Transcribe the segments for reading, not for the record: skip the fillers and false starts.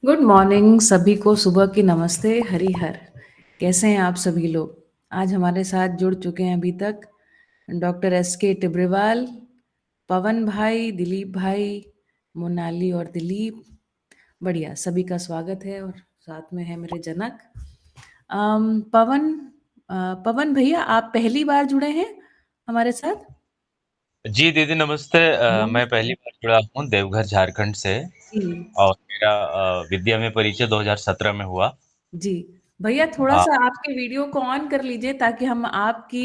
Good morning सभी को, सुबह की नमस्ते, हरी हर। कैसे हैं आप सभी लोग? आज हमारे साथ जुड़ चुके हैं अभी तक डॉक्टर एस के टिब्रेवाल, पवन भाई, दिलीप भाई, मोनाली और दिलीप। बढ़िया, सभी का स्वागत है। और साथ में है मेरे जनक पवन। पवन भैया, आप पहली बार जुड़े हैं हमारे साथ? जी दीदी नमस्ते। मैं नमस्ते पहली बार जुड़ा हूँ देवघर झारखंड से। जी। और मेरा विद्या में परिचय 2017 में हुआ। जी भैया, थोड़ा हाँ। सा आपके वीडियो को ऑन कर लीजिए ताकि हम आपकी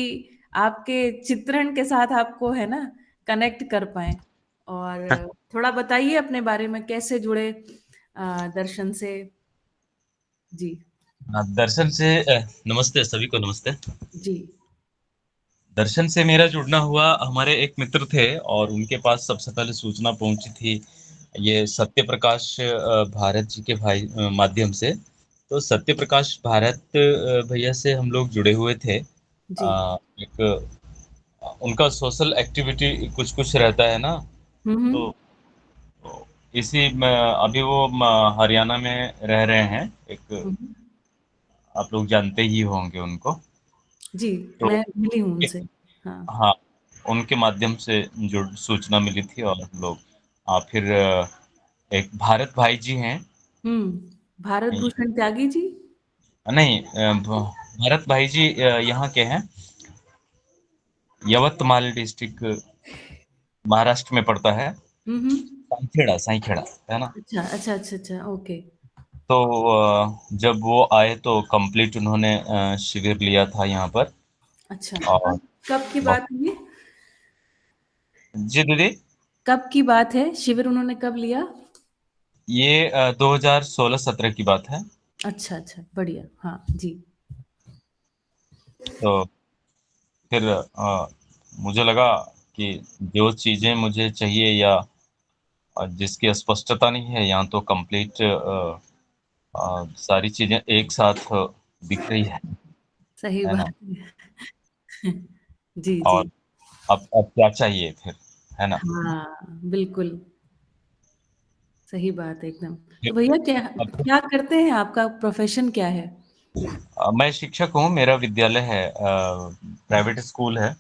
आपके चित्रण के साथ आपको है ना कनेक्ट कर पाए। और थोड़ा बताइए अपने बारे में, कैसे जुड़े दर्शन से। जी। दर्शन से नमस्ते सभी को नमस्ते। जी। दर्शन से मेरा जुड़ना हुआ, हमारे एक मित्र थे और उनके पास सबसे पहले सूचना पहुंची थी ये सत्य प्रकाश भारत जी के भाई माध्यम से। तो सत्य प्रकाश भारत भैया से हम लोग जुड़े हुए थे। जी। एक उनका सोशल एक्टिविटी कुछ कुछ रहता है ना। हम्म। तो इसी में अभी वो हरियाणा में रह रहे हैं। एक हम्म। आप लोग जानते ही होंगे उनको। जी, तो मैं मिली हूँ उनसे। हाँ। हाँ, उनके माध्यम से जो सूचना मिली थी और हम लोग फिर एक भारत भाई जी हैं। भारत भूषण त्यागी जी। नहीं, भारत भाई जी यहाँ के हैं। यवतमाल डिस्ट्रिक्ट महाराष्ट्र में पड़ता है। हम्म। साईखेड़ा साईखेड़ा है ना। अच्छा अच्छा अच्छा अच्छा, ओके। तो जब वो आए तो कंप्लीट उन्होंने शिविर लिया था यहाँ पर। अच्छा, और कब कब की बहुत। बात है ये? जी दीदी। कब की बात है? शिविर उन्होंने कब लिया? ये 2016-17 की बात है। अच्छा अच्छा, बढ़िया। हाँ जी। तो फिर मुझे लगा कि जो चीज़ें मुझे चाहिए या जिसकी स्पष्टता नहीं है, यहाँ तो कंप्लीट सारी चीज़ें एक साथ दिख रही सही है ना। बात है। जी और जी। अब क्या चाहिए फिर, है ना। हाँ, बिल्कुल सही बात है एकदम। तो फिर भैया, क्या अब क्या करते हैं? आपका प्रोफेशन क्या है? मैं शिक्षक हूँ, मेरा विद्यालय है, प्राइवेट स्कूल है।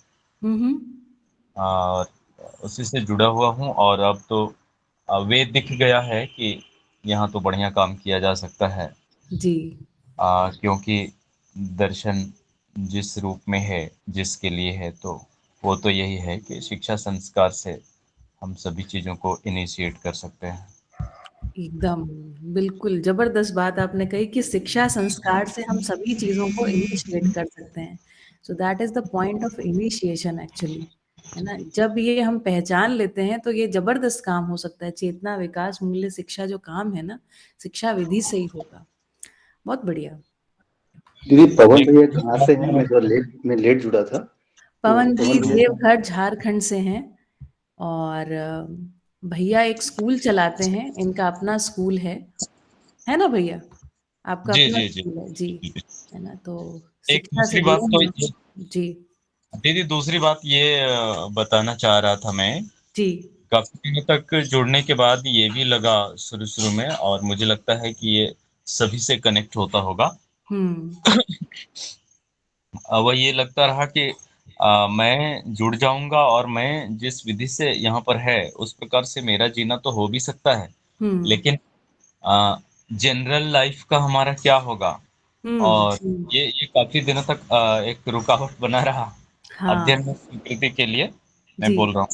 हम्म। और उसी से जुड़ा हुआ हूँ। और अब तो वे दिख गया है कि यहाँ तो बढ़िया काम किया जा सकता है। जी। क्योंकि दर्शन जिस रूप में है, जिसके लिए है, तो वो तो यही है कि शिक्षा संस्कार से हम सभी चीज़ों को इनिशिएट कर सकते हैं। एकदम बिल्कुल जबरदस्त बात आपने कही कि शिक्षा संस्कार से हम सभी चीजों को इनिशिएट कर सकते हैं। So that is the point of initiation actually, है ना। जब ये हम पहचान लेते हैं तो ये जबरदस्त काम हो सकता है। चेतना, विकास, मूल्य, शिक्षा जो काम है ना, शिक्षा विधि से ही होगा। बहुत बढ़िया। दीदी पवन एक भैया दूसरी कहाँ बात से हैं? मैं लेट जुड़ा था। तो पवन जी पवन भैया देवघर झारखंड से हैं। और भैया एक स्कूल चलाते हैं, इनका अपना स्कूल है ना भैया? आपका जी अपना जी जी स्कूल है जी, जी। है ना। तो एक शिक्षा से दूसरी जुड़े बात तो हैं। जी। दीदी, दूसरी बात ये बताना चाह रहा था मैं। जी। काफी दिनों तक जुड़ने के बाद ये भी लगा शुरू शुरू में, और मुझे लगता है कि ये सभी से कनेक्ट होता होगा। हम्म। वह ये लगता रहा कि मैं जुड़ जाऊंगा और मैं जिस विधि से यहाँ पर है उस प्रकार से मेरा जीना तो हो भी सकता है। हम्म। लेकिन जनरल लाइफ का हमारा क्या होगा। हम्म। और ये काफी दिनों तक एक रुकावट बना रहा हाँ अध्ययन में स्वीकृति के लिए, मैं जी। बोल रहा हूँ।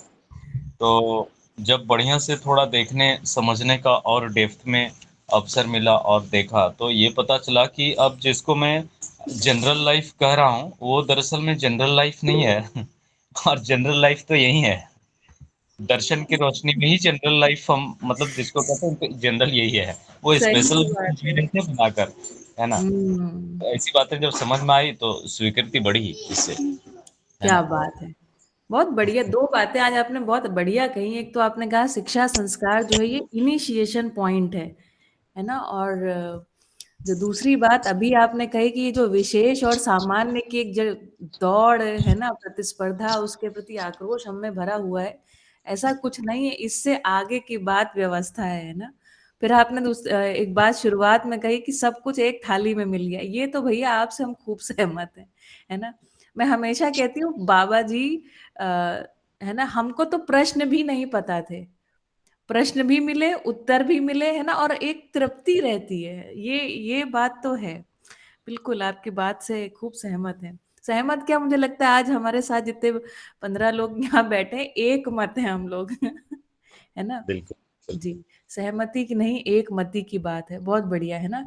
तो जब बढ़िया से थोड़ा देखने समझने का और डेप्थ में अवसर मिला और देखा, तो ये पता चला कि अब जिसको मैं जनरल लाइफ कह रहा हूँ वो दरअसल में जनरल लाइफ नहीं है। और जनरल लाइफ तो यही है। दर्शन की रोशनी में ही जनरल लाइफ हम मतलब जिसको कहते हैं जनरल यही है। वो स्पेशल सही बात है। जीने से बनाकर, है ना। हम्म। ऐसी बातें जब समझ में आई तो स्वीकृति बढ़ी इससे, है क्या ना। बात है। बहुत बढ़िया, दो बातें आज आपने बहुत बढ़िया कही। एक तो आपने कहा शिक्षा संस्कार जो है ये इनिशिएशन पॉइंट है ना। और जो दूसरी बात अभी आपने कही कि ये जो विशेष और सामान्य की एक जो दौड़ है ना, प्रतिस्पर्धा, उसके प्रति आक्रोश हम में भरा हुआ है। ऐसा कुछ नहीं है, इससे आगे की बात व्यवस्था है ना। फिर आपने एक बात शुरुआत में कही कि सब कुछ एक थाली में मिल गया। ये तो भैया आपसे हम खूब सहमत हैं, है ना? मैं हमेशा कहती हूँ बाबा जी अ, है ना, हमको तो प्रश्न भी नहीं पता थे। प्रश्न भी मिले, उत्तर भी मिले, है ना? और एक तृप्ति रहती है। ये बात तो है। बिल्कुल, आपकी बात से खूब सहमत हैं। सहमत क्या, मुझे लगता है आज हमारे साथ जितने 15 लोग यहाँ बैठे हैं, एक मत हैं हम लोग। है ना? बिल्कुल। जी, सहमति की नहीं, एक मति की बात है। बहुत बढ़िया, है ना?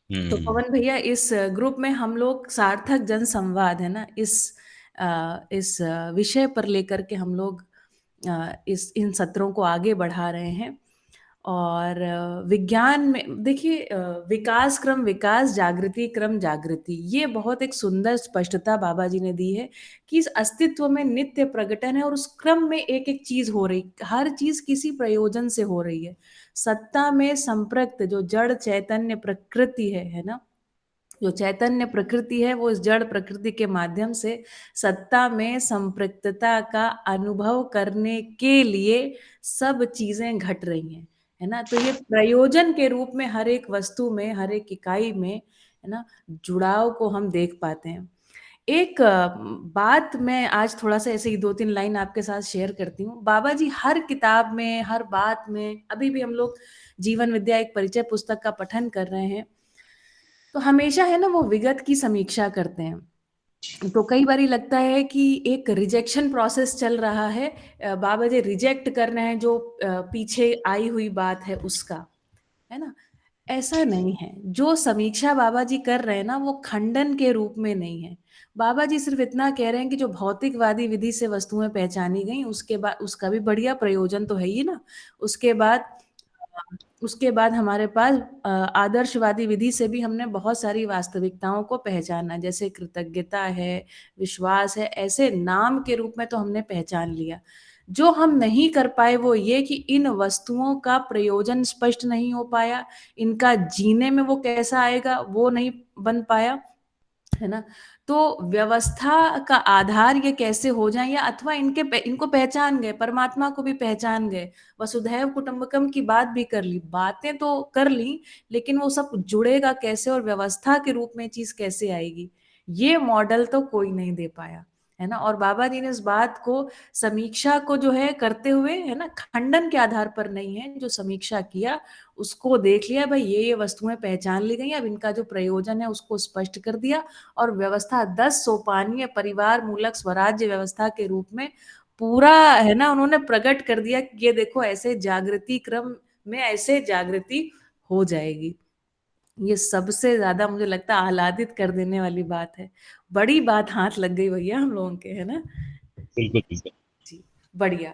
तो हम्म। पवन भैया, इस ग्रुप में हम लोग सार्थक जन संवाद, है ना, इस विषय पर लेकर के हम लोग इस इन सत्रों को आगे बढ़ा रहे हैं। और विज्ञान में देखिए, विकास क्रम विकास, जागृति क्रम जागृति, ये बहुत एक सुंदर स्पष्टता बाबा जी ने दी है कि इस अस्तित्व में नित्य प्रकटन है और उस क्रम में एक एक चीज हो रही, हर चीज किसी प्रयोजन से हो रही है। सत्ता में संप्रक्त जो जड़ चैतन्य प्रकृति है ना, जो चैतन्य प्रकृति है, वो इस जड़ प्रकृति के माध्यम से सत्ता में संपृक्तता का अनुभव करने के लिए सब चीजें घट रही हैं, है ना? तो ये प्रयोजन के रूप में हर एक वस्तु में, हर एक इकाई में, है ना, जुड़ाव को हम देख पाते हैं। एक बात मैं आज थोड़ा सा ऐसे ही 2-3 लाइन आपके साथ शेयर करती हूँ। बाबा जी हर किताब में, हर बात में, अभी भी हम लोग जीवन विद्या एक परिचय पुस्तक का पठन कर रहे हैं, तो हमेशा है ना वो विगत की समीक्षा करते हैं। तो कई बारी लगता है कि एक रिजेक्शन प्रोसेस चल रहा है, बाबा जी रिजेक्ट कर रहे हैं जो पीछे आई हुई बात है उसका, है ना? ऐसा नहीं है। जो समीक्षा बाबा जी कर रहे हैं ना, वो खंडन के रूप में नहीं है। बाबा जी सिर्फ इतना कह रहे हैं कि जो भौतिकवादी विधि से वस्तुएं पहचानी गई, उसके बाद उसका भी बढ़िया प्रयोजन तो है ही ना। उसके बाद उसके बाद हमारे पास आदर्शवादी विधि से भी हमने बहुत सारी वास्तविकताओं को पहचाना, जैसे कृतज्ञता है, विश्वास है, ऐसे नाम के रूप में तो हमने पहचान लिया। जो हम नहीं कर पाए वो ये कि इन वस्तुओं का प्रयोजन स्पष्ट नहीं हो पाया, इनका जीने में वो कैसा आएगा वो नहीं बन पाया, है ना? तो व्यवस्था का आधार ये कैसे हो जाए, या अथवा इनको पहचान गए, परमात्मा को भी पहचान गए, वसुधैव कुटुंबकम की बात भी कर ली, बातें तो कर ली, लेकिन वो सब जुड़ेगा कैसे और व्यवस्था के रूप में चीज कैसे आएगी, ये मॉडल तो कोई नहीं दे पाया, है ना? और बाबा जी ने इस बात को, समीक्षा को जो है करते हुए, है ना, खंडन के आधार पर नहीं है, जो समीक्षा किया उसको देख लिया, भाई ये वस्तुएं पहचान ली गई, अब इनका जो प्रयोजन है उसको स्पष्ट कर दिया, और व्यवस्था 10 सोपानीय परिवार मूलक स्वराज्य व्यवस्था के रूप में पूरा, है ना, उन्होंने प्रकट कर दिया कि ये देखो ऐसे जागृति क्रम में ऐसे जागृति हो जाएगी। ये सबसे ज्यादा मुझे लगता है आह्लादित कर देने वाली बात है। बड़ी बात हाथ लग गई भैया हम लोगों के, है ना? बिल्कुल बिल्कुल। जी, बढ़िया।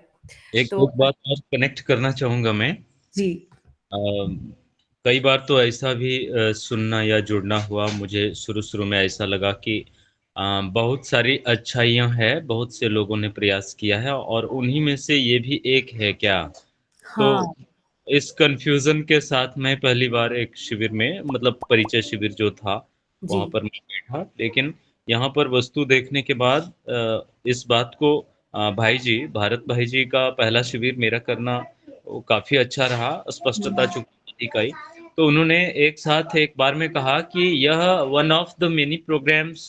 एक तो एक बात और कनेक्ट करना चाहूंगा मैं। जी, कई बार तो ऐसा भी सुनना या जुड़ना हुआ, मुझे शुरू शुरू में ऐसा लगा कि बहुत सारी अच्छाइयाँ हैं, बहुत से लोगों ने प्रयास किया है और उन्हीं में से ये भी एक है क्या? हाँ, तो इस कन्फ्यूज़न के साथ मैं पहली बार एक शिविर में, मतलब परिचय शिविर जो था, जी, वहाँ पर मैं बैठा। लेकिन यहाँ पर वस्तु देखने के बाद इस बात को भाई जी, भारत भाई जी का पहला शिविर मेरा करना वो काफ़ी अच्छा रहा, स्पष्टता चूँकि दिख आई। तो उन्होंने एक साथ एक बार में कहा कि यह one of the many programs,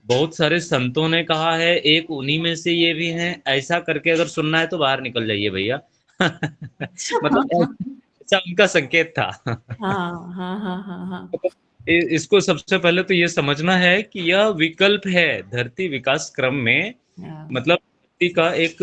बहुत सारे संतों ने कहा है, एक उन्हीं में से ये भी हैं, ऐसा करके अगर सुनना है तो बाहर निकल जाइए भैया। अच्छा, मतलब ऐसा उनका संकेत था। हाँ, हाँ, हाँ, हाँ, हाँ, इसको सबसे पहले तो ये समझना है कि यह विकल्प है धरती विकास क्रम में। हाँ, मतलब धरती का एक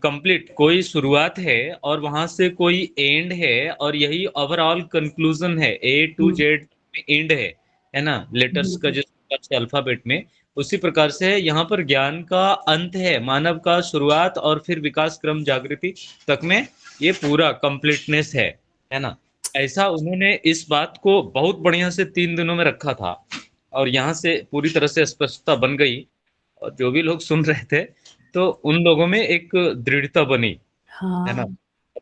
कंप्लीट कोई शुरुआत है और वहां से कोई एंड है, और यही ओवरऑल कंक्लूजन है, ए टू हम्म, जेड एंड है ना, लेटर्स का बिल्कुल, जिस प्रकार से अल्फाबेट में, उसी प्रकार से यहाँ पर ज्ञान का अंत है, मानव का शुरुआत, और फिर विकास क्रम जागृति तक में ये पूरा कंप्लीटनेस है ना। ऐसा उन्होंने इस बात को बहुत बढ़िया से 3 दिनों में रखा था, और यहाँ से पूरी तरह से स्पष्टता बन गई, और जो भी लोग सुन रहे थे तो उन लोगों में एक दृढ़ता बनी, है ना, हाँ,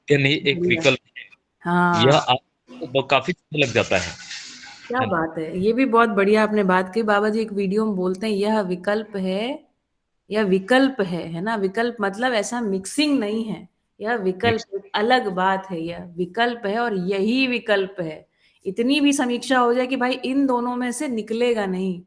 कि नहीं एक बढ़िया, विकल्प है। हाँ, यह आपको काफी अच्छा लग जाता क्या है ना। बात है, ये भी बहुत बढ़िया आपने बात की। बाबा जी एक वीडियो में बोलते हैं, यह विकल्प है, यह विकल्प है ना? विकल्प मतलब ऐसा मिक्सिंग नहीं है, यह विकल्प, अलग बात है, यह विकल्प है और यही विकल्प है। इतनी भी समीक्षा हो जाए कि भाई इन दोनों में से निकलेगा नहीं,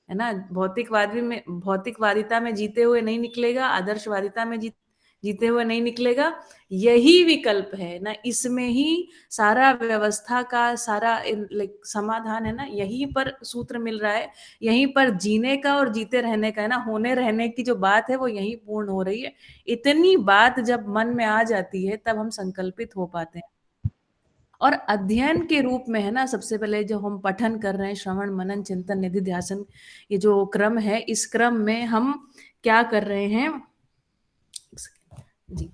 है ना? भौतिकवादिता में जीते हुए नहीं निकलेगा, आदर्शवादिता में जीते हुए नहीं निकलेगा। यही विकल्प है ना, इसमें ही सारा व्यवस्था का सारा समाधान है ना, यहीं पर सूत्र मिल रहा है, यहीं पर जीने का और जीते रहने का है ना, होने रहने की जो बात है वो यहीं पूर्ण हो रही है। इतनी बात जब मन में आ जाती है तब हम संकल्पित हो पाते हैं। और अध्ययन के रूप में है ना, सबसे पहले जो हम पठन कर रहे हैं, श्रवण मनन चिंतन निधि ध्यासन, ये जो क्रम है, इस क्रम में हम क्या कर रहे हैं जी,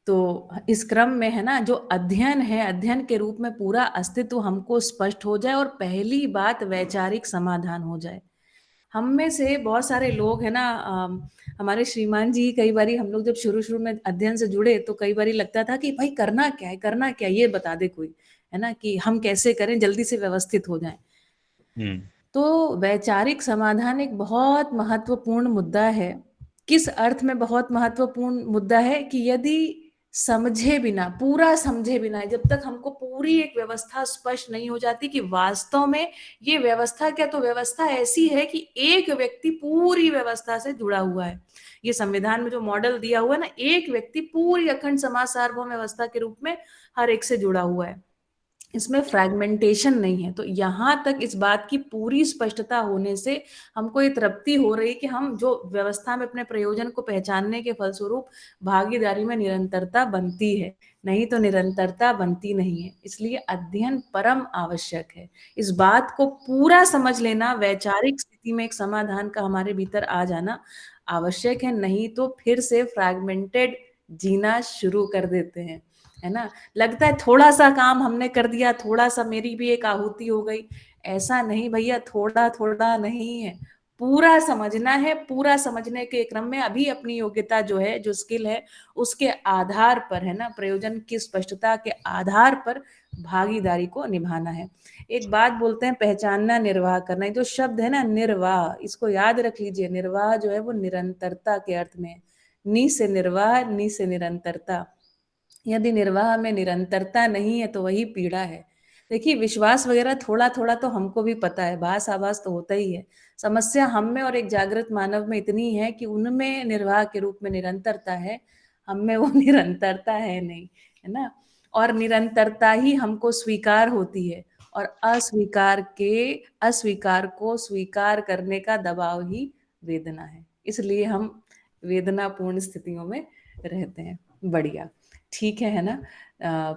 तो इस क्रम में है ना, जो अध्ययन है, अध्ययन के रूप में पूरा अस्तित्व हमको स्पष्ट हो जाए और पहली बात वैचारिक समाधान हो जाए। हम में से बहुत सारे लोग है ना, हमारे श्रीमान जी, कई बारी हम लोग जब शुरू में अध्ययन से जुड़े तो कई बारी लगता था कि भाई करना क्या है, करना क्या है, ये बता दे कोई, है ना, कि हम कैसे करें, जल्दी से व्यवस्थित हो जाएं। तो वैचारिक समाधान एक बहुत महत्वपूर्ण मुद्दा है। किस अर्थ में बहुत महत्वपूर्ण मुद्दा है कि यदि समझे बिना, पूरा समझे बिना, जब तक हमको पूरी एक व्यवस्था स्पष्ट नहीं हो जाती कि वास्तव में ये व्यवस्था क्या, तो व्यवस्था ऐसी है कि एक व्यक्ति पूरी व्यवस्था से जुड़ा हुआ है। ये संविधान में जो मॉडल दिया हुआ है ना, एक व्यक्ति पूरी अखंड समाज सार्वभौम व्यवस्था के रूप में हर एक से जुड़ा हुआ है, इसमें फ्रैगमेंटेशन नहीं है। तो यहाँ तक इस बात की पूरी स्पष्टता होने से हमको ये तृप्ति हो रही कि हम जो व्यवस्था में अपने प्रयोजन को पहचानने के फलस्वरूप भागीदारी में निरंतरता बनती है, नहीं तो निरंतरता बनती नहीं है। इसलिए अध्ययन परम आवश्यक है। इस बात को पूरा समझ लेना, वैचारिक स्थिति में एक समाधान का हमारे भीतर आ जाना आवश्यक है, नहीं तो फिर से फ्रैगमेंटेड जीना शुरू कर देते हैं, है ना। लगता है थोड़ा सा काम हमने कर दिया, थोड़ा सा मेरी भी एक आहुति हो गई। ऐसा नहीं भैया, थोड़ा थोड़ा नहीं है, पूरा समझना है। पूरा समझने के क्रम में अभी अपनी योग्यता जो है, जो स्किल है, उसके आधार पर है ना, प्रयोजन की स्पष्टता के आधार पर भागीदारी को निभाना है। एक बात बोलते हैं, पहचानना निर्वाह करना, जो शब्द है ना निर्वाह, इसको याद रख लीजिए। निर्वाह जो है वो निरंतरता के अर्थ में, नी से निर्वाह, नी से निरंतरता। यदि निर्वाह में निरंतरता नहीं है तो वही पीड़ा है। देखिए, विश्वास वगैरह थोड़ा थोड़ा तो हमको भी पता है, भास आभास तो होता ही है। समस्या हम में और एक जागृत मानव में इतनी है कि उनमें निर्वाह के रूप में निरंतरता है, हम में वो निरंतरता है नहीं, है ना। और निरंतरता ही हमको स्वीकार होती है, और अस्वीकार को स्वीकार करने का दबाव ही वेदना है। इसलिए हम वेदनापूर्ण स्थितियों में रहते हैं। बढ़िया, ठीक है ना।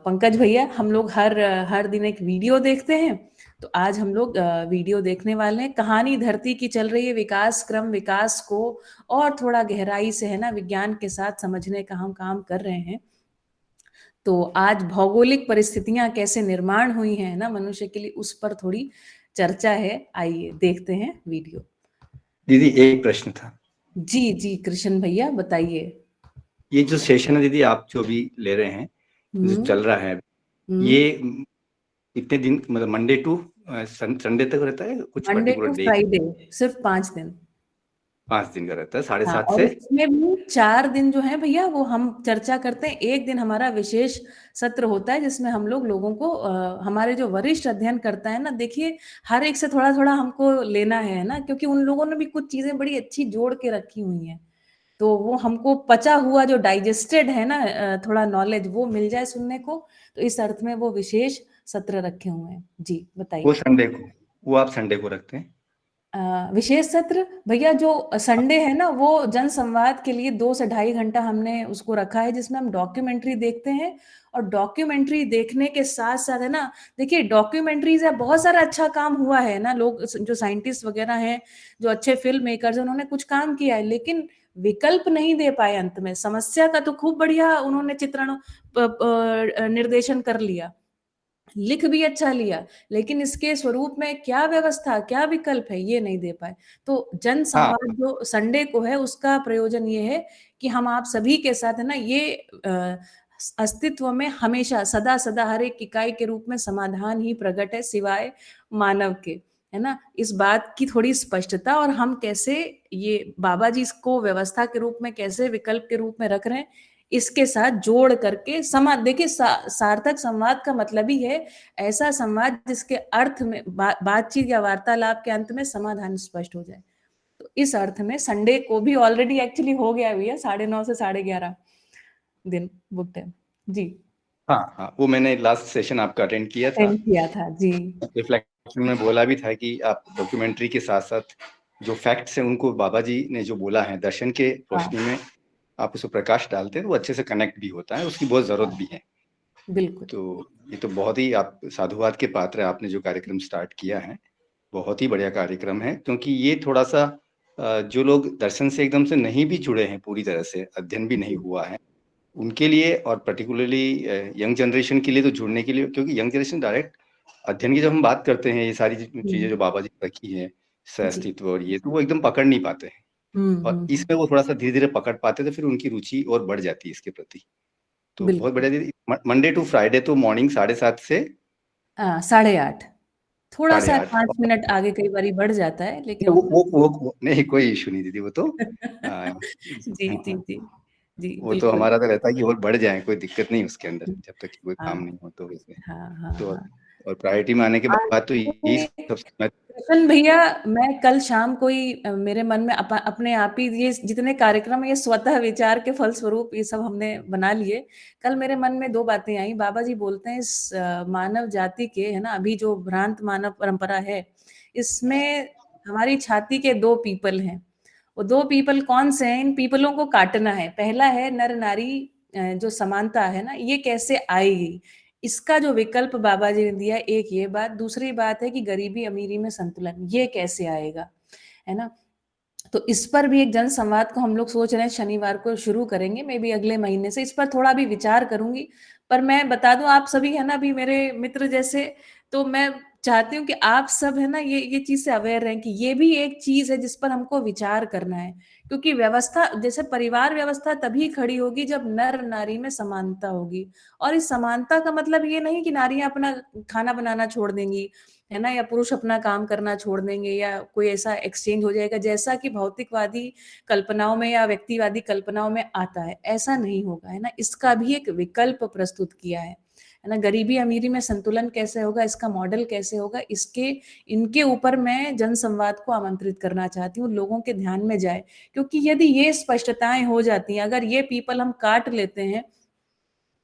पंकज भैया, हम लोग हर दिन एक वीडियो देखते हैं, तो आज हम लोग वीडियो देखने वाले हैं। कहानी धरती की चल रही है, विकास क्रम, विकास को और थोड़ा गहराई से है ना विज्ञान के साथ समझने का हम काम कर रहे हैं। तो आज भौगोलिक परिस्थितियां कैसे निर्माण हुई हैं ना मनुष्य के लिए, उस पर थोड़ी चर्चा है। आइए देखते हैं वीडियो। दीदी, एक प्रश्न था। जी जी कृष्ण भैया, बताइए। ये जो सेशन है दीदी, आप जो भी ले रहे हैं, जो चल रहा है, ये इतने दिन, मतलब मंडे टू संडे तक रहता है, कुछ Monday particular to day? Friday, सिर्फ 5 दिन। 5 दिन का रहता है, हाँ, 7:30 और से? इसमें भी 4 दिन जो है भैया वो हम चर्चा करते हैं। एक दिन हमारा विशेष सत्र होता है जिसमें हम लोगों को हमारे जो वरिष्ठ अध्ययन करता है ना, देखिए हर एक से थोड़ा थोड़ा हमको लेना है ना, क्योंकि उन लोगों ने भी कुछ चीजें बड़ी अच्छी जोड़ के रखी हुई हैं, तो वो हमको पचा हुआ जो डाइजेस्टेड है ना, थोड़ा नॉलेज वो मिल जाए सुनने को, तो इस अर्थ में वो विशेष सत्र रखे हुए हैं। जी बताइए। वो संडे को, वो आप संडे को रखते हैं? विशेष सत्र भैया जो संडे है ना, वो जन संवाद के लिए 2 से ढाई घंटा हमने उसको रखा है, जिसमें हम डॉक्यूमेंट्री देखते हैं। और डॉक्यूमेंट्री देखने के साथ साथ है ना, देखिए डॉक्यूमेंट्री से बहुत सारा अच्छा काम हुआ है ना, लोग जो साइंटिस्ट वगैरह हैं, जो अच्छे फिल्म मेकर्स, उन्होंने कुछ काम किया है, लेकिन विकल्प नहीं दे पाए अंत में। समस्या का तो खूब बढ़िया उन्होंने चित्रण निर्देशन कर लिया, लिख भी अच्छा लिया, लेकिन इसके स्वरूप में क्या व्यवस्था, क्या विकल्प है, ये नहीं दे पाए। तो जन हाँ, संवाद जो संडे को है, उसका प्रयोजन ये है कि हम आप सभी के साथ है ना, ये अस्तित्व में हमेशा सदा सदा हर एक इकाई के रूप में समाधान ही प्रकट है, सिवाय मानव के, है ना। इस बात की थोड़ी स्पष्टता, और हम कैसे ये बाबा जी इसको व्यवस्था के रूप में कैसे विकल्प के रूप में रख रहे हैं, इसके साथ जोड़ करके संवाद, देखिए सार्थक संवाद का मतलब ही है ऐसा संवाद जिसके अर्थ में बातचीत या वार्तालाप के अंत में समाधान स्पष्ट हो जाए। तो इस अर्थ में संडे को भी ऑलरेडी एक्चुअली हो गया भैया, 9:30 से 11:30 दिन बुक है जी। हाँ हाँ, वो मैंने लास्ट सेशन आपका अटेंड किया था जी। रिफ्लेक्शन में बोला भी था कि आप डॉक्यूमेंट्री के साथ साथ जो फैक्ट्स हैं उनको बाबा जी ने जो बोला है दर्शन के रोशनी में आप उसको प्रकाश डालते हैं तो वो अच्छे से कनेक्ट भी होता है, उसकी बहुत जरूरत भी है। बिल्कुल। तो ये तो बहुत ही आप साधुवाद के पात्र है, आपने जो कार्यक्रम स्टार्ट किया है बहुत ही बढ़िया कार्यक्रम है, क्योंकि ये थोड़ा सा जो लोग दर्शन से एकदम से नहीं भी जुड़े हैं, पूरी तरह से अध्ययन भी नहीं हुआ है, उनके लिए और पर्टिकुलरली यंग जनरेशन के लिए तो जुड़ने के लिए, क्योंकि यंग जनरेशन डायरेक्ट अध्ययन की जब हम बात करते हैं ये सारी चीजें जो बाबा जी ने रखी है सहअस्तित्व और ये, तो वो एकदम पकड़ नहीं पाते हैं। और इसमें वो थोड़ा सा धीरे धीरे पकड़ पाते तो फिर उनकी रुचि और बढ़ जाती है इसके प्रति। तो बहुत बढ़िया दीदी। मंडे टू फ्राइडे तो मॉर्निंग 7:30 से 8:30, थोड़ा सा 8:30 5 मिनट आगे कई बार बढ़ जाता है, लेकिन वो नहीं, कोई इशू नहीं दीदी, वो तो जी जी जी जी, वो तो हमारा तो रहता है कि और बढ़ जाए, कोई दिक्कत नहीं उसके अंदर, जब तक कि कोई काम नहीं हो तो वैसे। तो और प्रायोरिटी में आने के बाद तो यही सबसे कृष्ण भैया, मैं कल शाम कोई मेरे मन में अपने आप ही ये जितने कार्यक्रम ये स्वतः विचार के फलस्वरूप ये सब हमने बना लिए। कल मेरे मन में 2 बातें आई। बाबा जी बोलते हैं इस मानव जाति के, है ना, अभी जो भ्रांत मानव परंपरा है, इसमें हमारी छाती के 2 पीपल हैं। वो 2 पीपल कौन से हैं? इन पीपलों को काटना है। पहला है नर नारी जो समानता है ना, ये कैसे आएगी, इसका जो विकल्प बाबा जी ने दिया, एक ये बात। दूसरी बात है कि गरीबी अमीरी में संतुलन, ये कैसे आएगा, है ना। तो इस पर भी एक जन संवाद को हम लोग सोच रहे हैं शनिवार को शुरू करेंगे, मे बी अगले महीने से। इस पर थोड़ा भी विचार करूंगी। पर मैं बता दूं आप सभी, है ना, अभी मेरे मित्र जैसे, तो मैं चाहती हूँ कि आप सब, है ना, ये चीज से अवेयर रहें कि ये भी एक चीज है जिस पर हमको विचार करना है। क्योंकि व्यवस्था, जैसे परिवार व्यवस्था तभी खड़ी होगी जब नर नारी में समानता होगी। और इस समानता का मतलब ये नहीं कि नारियां अपना खाना बनाना छोड़ देंगी, है ना, या पुरुष अपना काम करना छोड़ देंगे, या कोई ऐसा एक्सचेंज हो जाएगा जैसा कि भौतिकवादी कल्पनाओं में या व्यक्तिवादी कल्पनाओं में आता है। ऐसा नहीं होगा, है ना। इसका भी एक विकल्प प्रस्तुत किया है ना। गरीबी अमीरी में संतुलन कैसे होगा, इसका मॉडल कैसे होगा, इनके ऊपर मैं जन संवाद को आमंत्रित करना चाहती हूँ, लोगों के ध्यान में जाए। क्योंकि यदि ये स्पष्टताएं हो जाती हैं, अगर ये पीपल हम काट लेते हैं,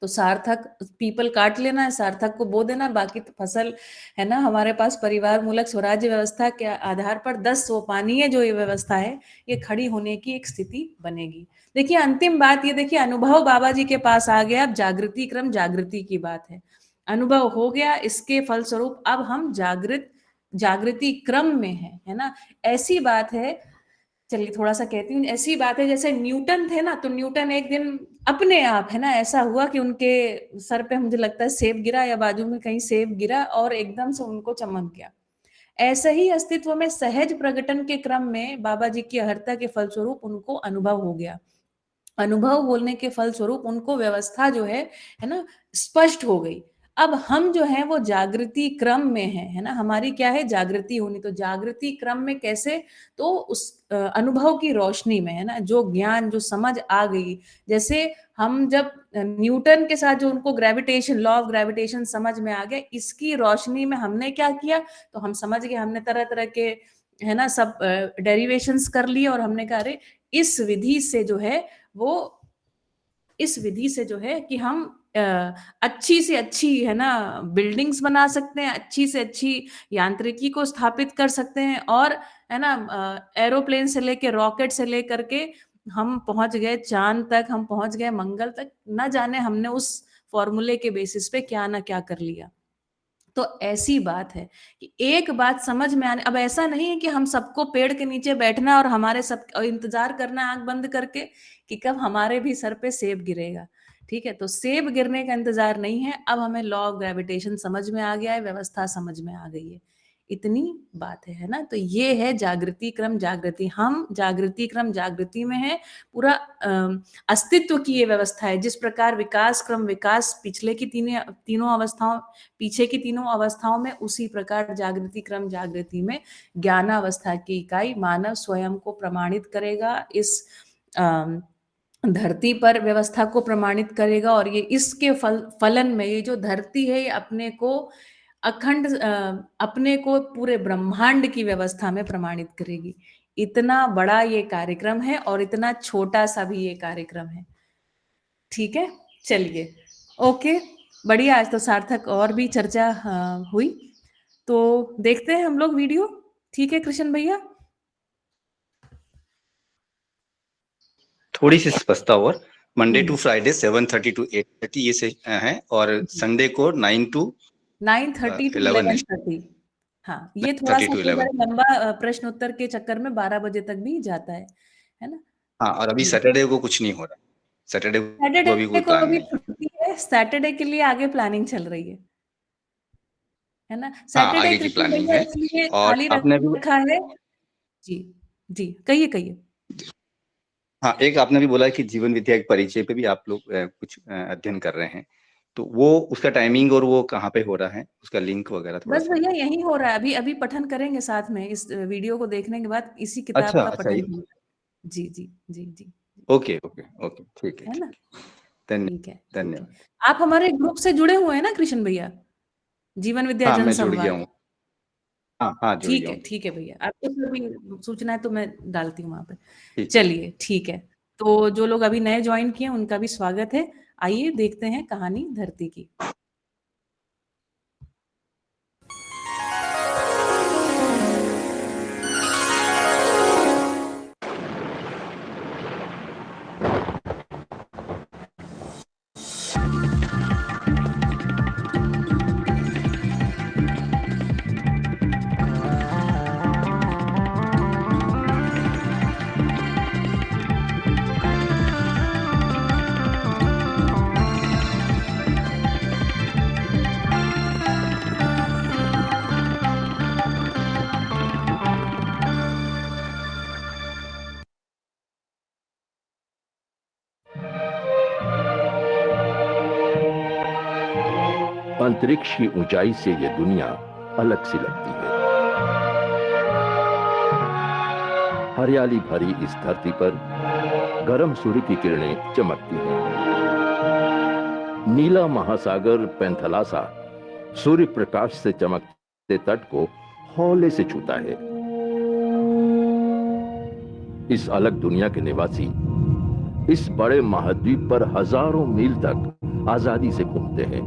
तो सार्थक पीपल काट लेना है, सार्थक को बो देना, बाकी तो फसल, है ना, हमारे पास परिवार मूलक स्वराज्य व्यवस्था के आधार पर 10 सोपानीय जो ये व्यवस्था है, ये खड़ी होने की एक स्थिति बनेगी। देखिए अंतिम बात ये, देखिए अनुभव बाबा जी के पास आ गया, अब जागृति क्रम जागृति की बात है। अनुभव हो गया, इसके फलस्वरूप अब हम जागृति क्रम में है ना। ऐसी बात है, चलिए थोड़ा सा कहती हूँ, ऐसी बात है जैसे न्यूटन थे ना, तो न्यूटन एक दिन अपने आप, है ना, ऐसा हुआ कि उनके सर पे मुझे लगता है सेब गिरा, या बाजू में कहीं सेब गिरा, और एकदम से उनको चमक गया। ऐसे ही अस्तित्व में सहज प्रकटन के क्रम में बाबा जी की अहर्ता के फलस्वरूप उनको अनुभव हो गया। अनुभव होने के फलस्वरूप उनको व्यवस्था जो है ना, स्पष्ट हो गई। अब हम जो है वो जागृति क्रम में है ना, हमारी क्या है, जागृति होनी। तो जागृति क्रम में कैसे, तो उस अनुभव की रोशनी में, है ना, जो ज्ञान, जो समझ आ गई। जैसे हम जब न्यूटन के साथ जो उनको ग्रेविटेशन, लॉ ऑफ ग्रेविटेशन समझ में आ गया, इसकी रोशनी में हमने क्या किया, तो हम समझ गए, हमने तरह तरह के, है ना, सब डेरिवेशंस कर लिए, और हमने कहा अरे इस विधि से जो है वो, इस विधि से जो है कि हम अच्छी से अच्छी, है ना, बिल्डिंग्स बना सकते हैं, अच्छी से अच्छी यांत्रिकी को स्थापित कर सकते हैं, और, है ना, एरोप्लेन से लेके, रॉकेट से लेकर के हम पहुंच गए चांद तक, हम पहुंच गए मंगल तक, न जाने हमने उस फॉर्मूले के बेसिस पे क्या ना क्या कर लिया। तो ऐसी बात है कि एक बात समझ में आने, अब ऐसा नहीं है कि हम सबको पेड़ के नीचे बैठना और हमारे सब और इंतजार करना आंख बंद करके कि कब हमारे भी सर पे सेब गिरेगा। ठीक है, तो सेब गिरने का इंतजार नहीं है, अब हमें लॉ ऑफ ग्रेविटेशन समझ में आ गया है, व्यवस्था समझ में आ गई है, इतनी बात है ना। तो ये है जागृति क्रम जागृति, हम जागृति क्रम जागृति में है। पूरा अस्तित्व की ये व्यवस्था है। जिस प्रकार विकास क्रम विकास पिछले की तीनों अवस्थाओं, पीछे की तीनों अवस्थाओं में, उसी प्रकार जागृति क्रम जागृति में ज्ञानावस्था की इकाई मानव स्वयं को प्रमाणित करेगा इस धरती पर व्यवस्था को प्रमाणित करेगा, और ये इसके फलन में ये जो धरती है ये अपने को अखंड अपने को पूरे ब्रह्मांड की व्यवस्था में प्रमाणित करेगी। इतना बड़ा ये कार्यक्रम है और इतना छोटा सा भी ये कार्यक्रम है। ठीक है, चलिए, ओके, बढ़िया। आज तो सार्थक और भी चर्चा हुई, तो देखते हैं हम लोग वीडियो। ठीक है कृष्ण भैया, थोड़ी सी स्पष्टता और मंडे टू फ्राइडे 7:30 to 8:30 ये से है, और संडे को 9 to 9:30 to 11 11:30। हाँ, ये थोड़ा 30 सा to कई 11। बार लंबा प्रश्न उत्तर के चक्कर में 12 बजे तक भी जाता है ना? हाँ, और अभी जी। सैटरडे को कुछ नहीं हो रहा, सैटरडे को अभी कोई सैटरडे को प्लान अभी नहीं। छुट्टी है, सैटरडे के लिए आगे प्लानिंग चल रही है ना? हाँ, सैटरडे आगे की कृष्ण प्लानिंग भैया है। इसलिए और खाली आपने भी, रखा है। जी, जी, कहिए, कहिए। हाँ, एक आपने भी बोला कि जीवन विद्या के परिचय पे भी आप लोग कुछ अध्ययन कर रहे हैं, तो वो उसका टाइमिंग और वो कहाँ पे हो रहा है, उसका लिंक वगैरह थोड़ा बस सा। भैया यही हो रहा है, अभी अभी पठन करेंगे साथ में, इस वीडियो को देखने के बाद इसी किताब अच्छा का अच्छा, पठन ये होगा। जी, जी, जी, जी, ओके ओके ओके, ठीक है, है ना? ठीक है, ठीक है, ठीक है। धन्यवाद। आप हमारे ग्रुप से जुड़े हुए हैं ना कृष्ण भैया? जीवन विद्या हाँ, जन मैं जुड़ गया संवाद। हूँ। हाँ हाँ, जुड़ गया हूँ। ठीक है भैया, आपको जो भी सूचना है तो मैं डालती हूँ वहाँ पे। ठीक। चलिए, ठीक है। तो जो लोग अभी नए ज्वाइन किए हैं उनका भी स्वागत है। आइए देखते हैं कहानी धरती की। अंतरिक्ष की ऊंचाई से यह दुनिया अलग सी लगती है। हरियाली भरी इस धरती पर गर्म सूर्य की किरणें चमकती हैं। नीला महासागर पेंथलासा सूर्य प्रकाश से चमकते तट को हौले से छूता है। इस अलग दुनिया के निवासी इस बड़े महाद्वीप पर हजारों मील तक आजादी से घूमते हैं।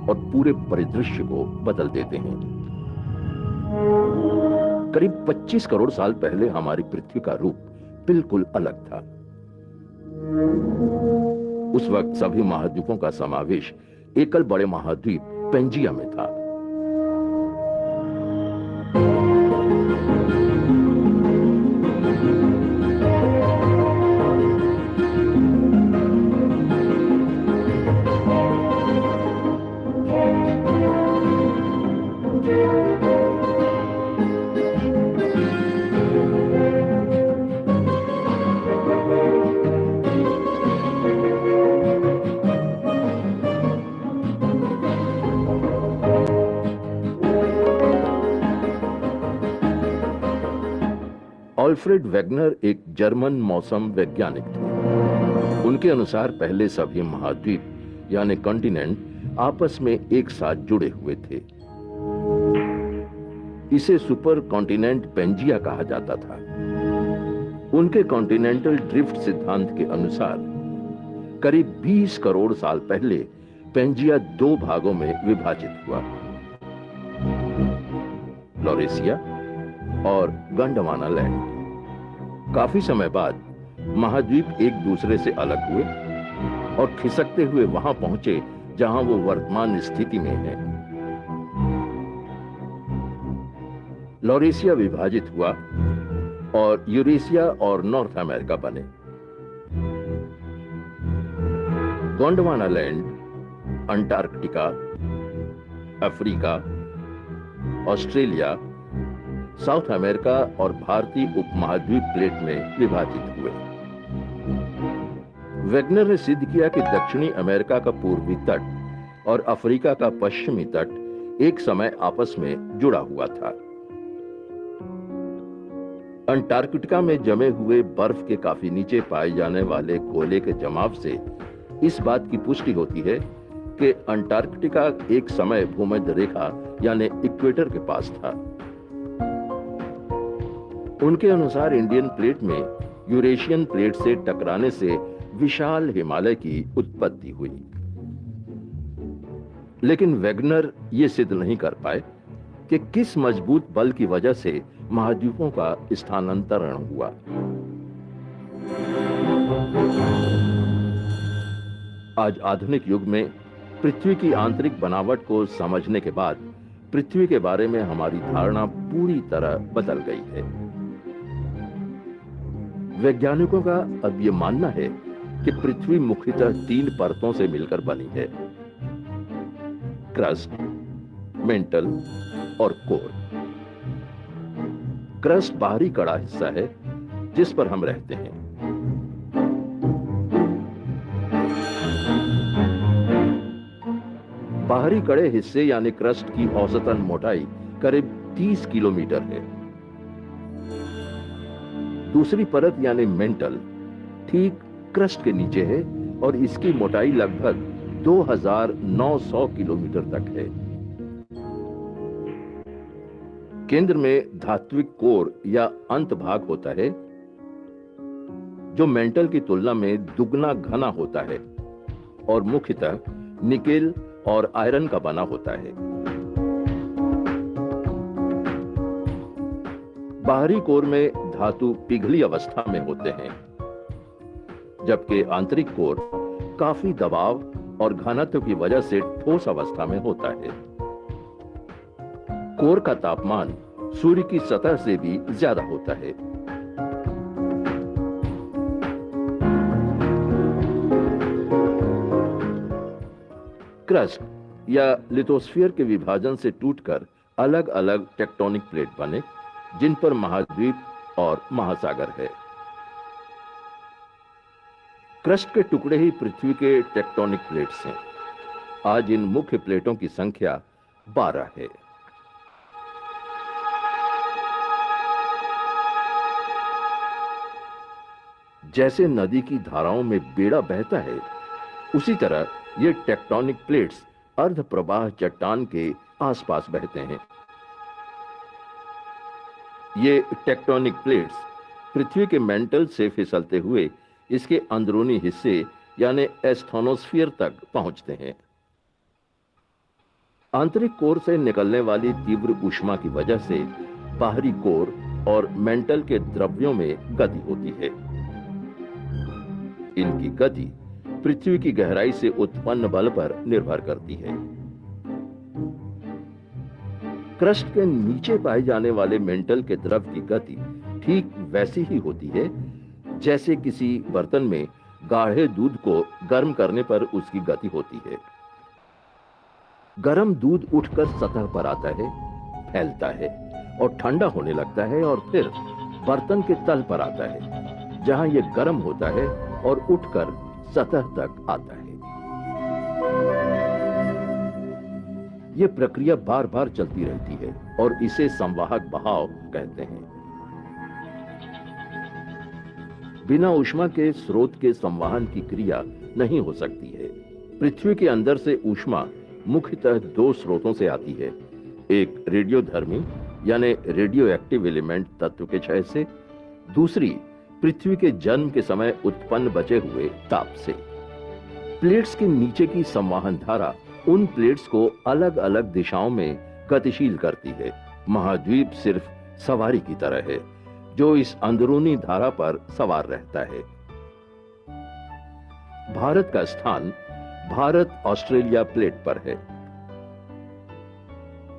और पूरे परिदृश्य को बदल देते हैं। करीब 25 करोड़ साल पहले हमारी पृथ्वी का रूप बिल्कुल अलग था। उस वक्त सभी महाद्वीपों का समावेश एकल बड़े महाद्वीप पेंजिया में था। अल्फ्रेड वेगनर एक जर्मन मौसम वैज्ञानिक थे। उनके अनुसार पहले सभी महाद्वीप यानी कॉन्टिनेंट आपस में एक साथ जुड़े हुए थे। इसे सुपर कॉन्टिनेंट पेंजिया कहा जाता था। उनके कॉन्टिनेंटल ड्रिफ्ट सिद्धांत के अनुसार करीब 20 करोड़ साल पहले पेंजिया दो भागों में विभाजित हुआ, लॉरेशिया और गोंडवाना लैंड। काफी समय बाद महाद्वीप एक दूसरे से अलग हुए और खिसकते हुए वहां पहुंचे जहां वो वर्तमान स्थिति में है। लॉरेशिया विभाजित हुआ और यूरेशिया और नॉर्थ अमेरिका बने। Gondwana land Antarctica, Africa, Australia, south America और भारतीय उपमहाद्वीप प्लेट में विभाजित हुए। वेगनर ने सिद्ध किया कि दक्षिणी अमेरिका का पूर्वी तट और अफ्रीका का पश्चिमी तट एक समय आपस में जुड़ा हुआ था। अंटार्कटिका में जमे हुए बर्फ के काफी नीचे पाए जाने वाले कोयले के जमाव से इस बात की पुष्टि होती है कि अंटार्कटिका एक समय भूमध्य रेखा यानी इक्वेटर के पास था। उनके अनुसार इंडियन प्लेट में यूरेशियन प्लेट से टकराने से विशाल हिमालय की उत्पत्ति हुई। लेकिन वेगनर यह सिद्ध नहीं कर पाए कि किस मजबूत बल की वजह से महाद्वीपों का स्थानांतरण हुआ। आज आधुनिक युग में पृथ्वी की आंतरिक बनावट को समझने के बाद पृथ्वी के बारे में हमारी धारणा पूरी तरह बदल गई है। वैज्ञानिकों का अब यह मानना है कि पृथ्वी मुख्यतः 3 परतों से मिलकर बनी है, क्रस्ट, मेंटल और कोर। क्रस्ट बाहरी कड़ा हिस्सा है जिस पर हम रहते हैं। बाहरी कड़े हिस्से यानी क्रस्ट की औसतन मोटाई करीब 30 किलोमीटर है। दूसरी परत यानी मेंटल ठीक क्रस्ट के नीचे है और इसकी मोटाई लगभग 2900 किलोमीटर तक है। केंद्र में धात्विक कोर या अंत भाग होता है जो मेंटल की तुलना में दुगना घना होता है और मुख्यतः निकेल और आयरन का बना होता है। बाहरी कोर में धातु पिघली अवस्था में होते हैं, जबकि आंतरिक कोर काफी दबाव और घनत्व की वजह से ठोस अवस्था में होता है। कोर का तापमान सूर्य की सतह से भी ज्यादा होता है। क्रस्ट या लिथोस्फीयर के विभाजन से टूटकर अलग अलग टेक्टोनिक प्लेट बने, जिन पर महाद्वीप और महासागर है। क्रस्ट के टुकड़े ही पृथ्वी के टेक्टोनिक प्लेट्स हैं। आज इन मुख्य प्लेटों की संख्या 12 है। जैसे नदी की धाराओं में बेड़ा बहता है, उसी तरह ये टेक्टोनिक प्लेट्स अर्ध प्रवाह चट्टान के आसपास बहते हैं। ये टेक्टोनिक प्लेट्स पृथ्वी के मेंटल से फिसलते हुए इसके अंदरूनी हिस्से यानी एस्थोनोस्फीयर तक पहुंचते हैं। आंतरिक कोर से निकलने वाली तीव्र ऊष्मा की वजह से बाहरी कोर और मेंटल के द्रव्यों में गति होती है। इनकी गति पृथ्वी की गहराई से उत्पन्न बल पर निर्भर करती है। क्रस्ट के नीचे पाए जाने वाले मेंटल के द्रव की गति ठीक वैसी ही होती है जैसे किसी बर्तन में गाढ़े दूध को गर्म करने पर उसकी गति होती है। गर्म दूध उठकर सतह पर आता है, फैलता है और ठंडा होने लगता है और फिर बर्तन के तल पर आता है, जहां यह गर्म होता है और उठकर सतह तक आता है। यह प्रक्रिया बार बार चलती रहती है और इसे संवाहक बहाव कहते हैं। बिना ऊष्मा के स्रोत के संवहन की क्रिया नहीं हो सकती है। पृथ्वी के अंदर से ऊष्मा मुख्यतः 2 स्रोतों से आती है, एक रेडियोधर्मी यानी रेडियो एक्टिव एलिमेंट तत्व के क्षय से, दूसरी पृथ्वी के जन्म के समय उत्पन्न बचे हुए ताप से। प्लेट्स के नीचे की संवहन धारा उन प्लेट्स को अलग अलग दिशाओं में गतिशील करती है। महाद्वीप सिर्फ सवारी की तरह है जो इस अंदरूनी धारा पर सवार रहता है। भारत का स्थान भारत ऑस्ट्रेलिया प्लेट पर है।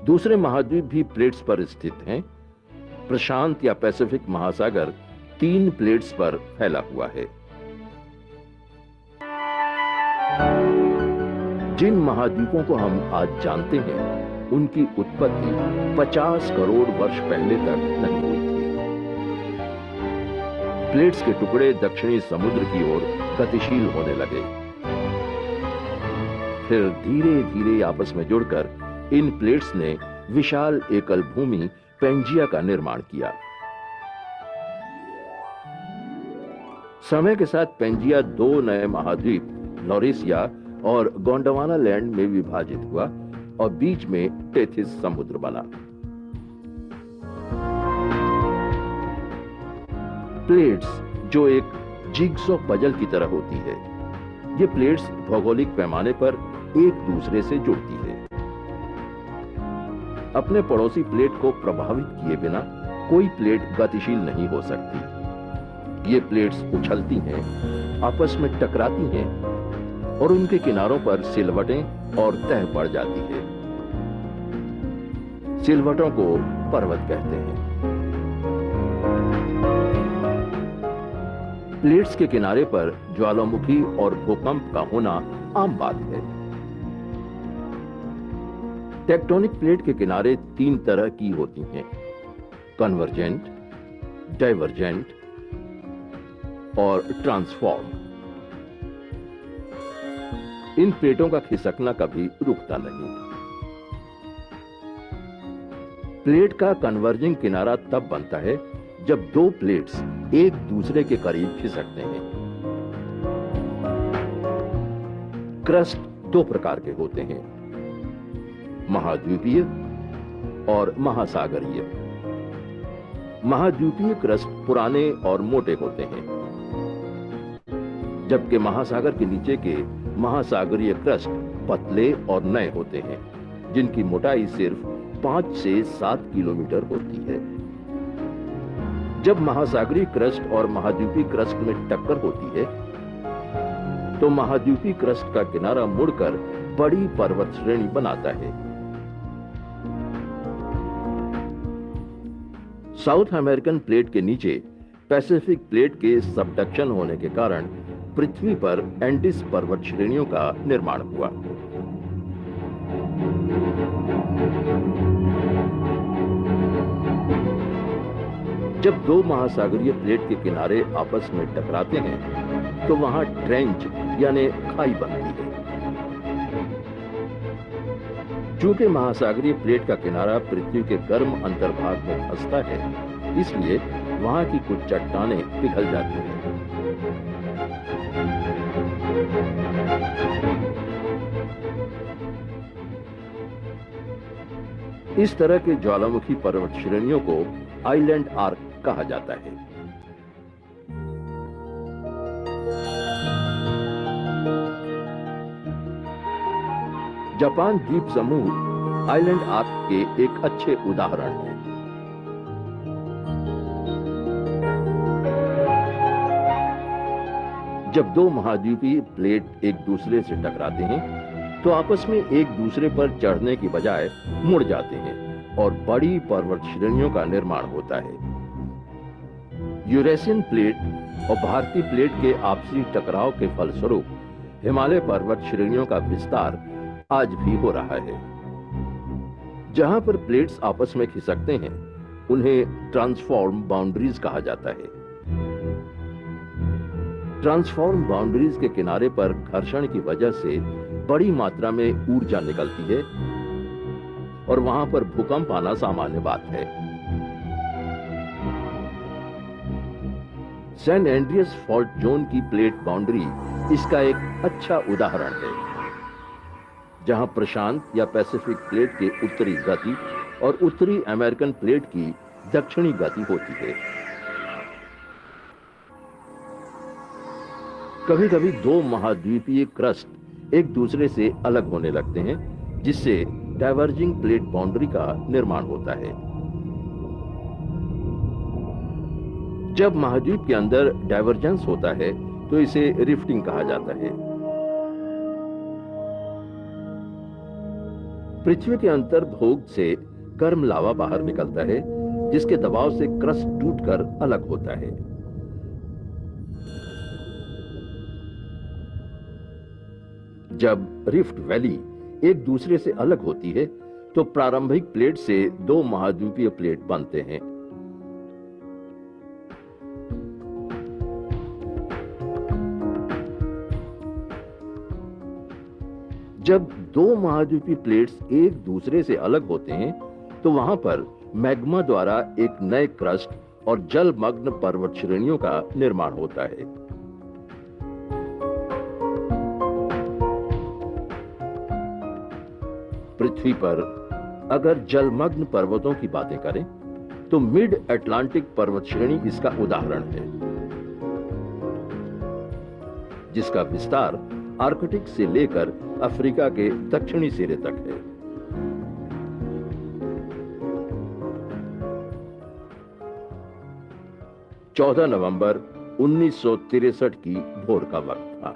दूसरे महाद्वीप भी प्लेट्स पर स्थित हैं। प्रशांत या पैसिफिक महासागर 3 प्लेट्स पर फैला हुआ है। जिन महाद्वीपों को हम आज जानते हैं, उनकी उत्पत्ति 50 करोड़ वर्ष पहले तक नहीं हुई थी। प्लेट्स के टुकड़े दक्षिणी समुद्र की ओर गतिशील होने लगे, फिर धीरे धीरे आपस में जुड़कर इन प्लेट्स ने विशाल एकल भूमि पेंजिया का निर्माण किया। समय के साथ पेंजिया 2 नए महाद्वीप लॉरेशिया और गोंडवाना लैंड में विभाजित हुआ और बीच में टेथिस समुद्र बना। प्लेट्स जो एक जिगसॉ पजल की तरह होती है, ये प्लेट्स भौगोलिक पैमाने पर एक दूसरे से जुड़ती है। अपने पड़ोसी प्लेट को प्रभावित किए बिना कोई प्लेट गतिशील नहीं हो सकती। ये प्लेट्स उछलती हैं, आपस में टकराती हैं और उनके किनारों पर सिलवटें और तह पड़ जाती है। सिलवटों को पर्वत कहते हैं। प्लेट्स के किनारे पर ज्वालामुखी और भूकंप का होना आम बात है। टेक्टोनिक प्लेट के किनारे 3 तरह की होती हैं: कन्वर्जेंट, डाइवर्जेंट और ट्रांसफॉर्म। इन प्लेटों का खिसकना कभी रुकता नहीं। प्लेट का कन्वर्जिंग किनारा तब बनता है जब 2 प्लेट्स एक दूसरे के करीब खिसकते हैं। क्रस्ट 2 प्रकार के होते हैं: महाद्वीपीय और महासागरीय। महाद्वीपीय क्रस्ट पुराने और मोटे होते हैं, जबकि महासागर के नीचे के महासागरीय क्रस्ट पतले और नए होते हैं, जिनकी मोटाई सिर्फ 5 से 7 किलोमीटर होती है। जब महासागरीय क्रस्ट और महाद्वीपीय क्रस्ट में टक्कर होती है, तो महाद्वीपीय क्रस्ट का किनारा मुड़कर बड़ी पर्वत श्रेणी बनाता है। साउथ अमेरिकन प्लेट के नीचे पैसिफिक प्लेट के सबडक्शन होने के कारण पृथ्वी पर एंडीज पर्वत श्रेणियों का निर्माण हुआ। जब 2 महासागरीय प्लेट के किनारे आपस में टकराते हैं, तो वहां ट्रेंच यानी खाई बनती है। चूंकि महासागरीय प्लेट का किनारा पृथ्वी के गर्म अंतर्भाग में फंसता है, इसलिए वहां की कुछ चट्टानें पिघल जाती हैं। इस तरह के ज्वालामुखी पर्वत श्रेणियों को आइलैंड आर्क कहा जाता है। जापान द्वीप समूह आइलैंड आर्क के एक अच्छे उदाहरण है। जब 2 महाद्वीपीय प्लेट एक दूसरे से टकराते हैं, तो आपस में एक दूसरे पर चढ़ने की बजाय मुड़ जाते हैं और बड़ी पर्वत श्रेणियों का निर्माण होता है। यूरेशियन प्लेट और भारतीय प्लेट के आपसी टकराव के फलस्वरूप हिमालय पर्वत श्रेणियों का विस्तार आज भी हो रहा है। जहां पर प्लेट्स आपस में खिसकते हैं, उन्हें ट्रांसफॉर्म बाउंड्रीज कहा जाता है। ट्रांसफॉर्म बाउंड्रीज के किनारे पर घर्षण की वजह से बड़ी मात्रा में ऊर्जा निकलती है और वहां पर भूकंप आना सामान्य बात है। सैन एंड्रियस फॉल्ट जोन की प्लेट बाउंड्री इसका एक अच्छा उदाहरण है, जहां प्रशांत या पैसिफिक प्लेट के उत्तरी गति और उत्तरी अमेरिकन प्लेट की दक्षिणी गति होती है। कभी कभी 2 महाद्वीपीय क्रस्ट एक दूसरे से अलग होने लगते हैं, जिससे डाइवर्जिंग प्लेट बाउंड्री का निर्माण होता है। जब महाद्वीप के अंदर डाइवर्जेंस होता है, तो इसे रिफ्टिंग कहा जाता है। पृथ्वी के अंतर्भोग से गर्म लावा बाहर निकलता है, जिसके दबाव से क्रस्ट टूटकर अलग होता है। जब रिफ्ट वैली एक दूसरे से अलग होती है, तो प्रारंभिक प्लेट से 2 महाद्वीपीय प्लेट बनते हैं। जब दो महाद्वीपीय प्लेट्स एक दूसरे से अलग होते हैं तो वहां पर मैग्मा द्वारा एक नए क्रस्ट और जलमग्न पर्वत श्रेणियों का निर्माण होता है। पृथ्वी पर अगर जलमग्न पर्वतों की बातें करें तो मिड अटलांटिक पर्वत श्रेणी इसका उदाहरण है, जिसका विस्तार आर्कटिक से लेकर अफ्रीका के दक्षिणी सिरे तक है। चौदह नवंबर 1963 की भोर का वक्त था।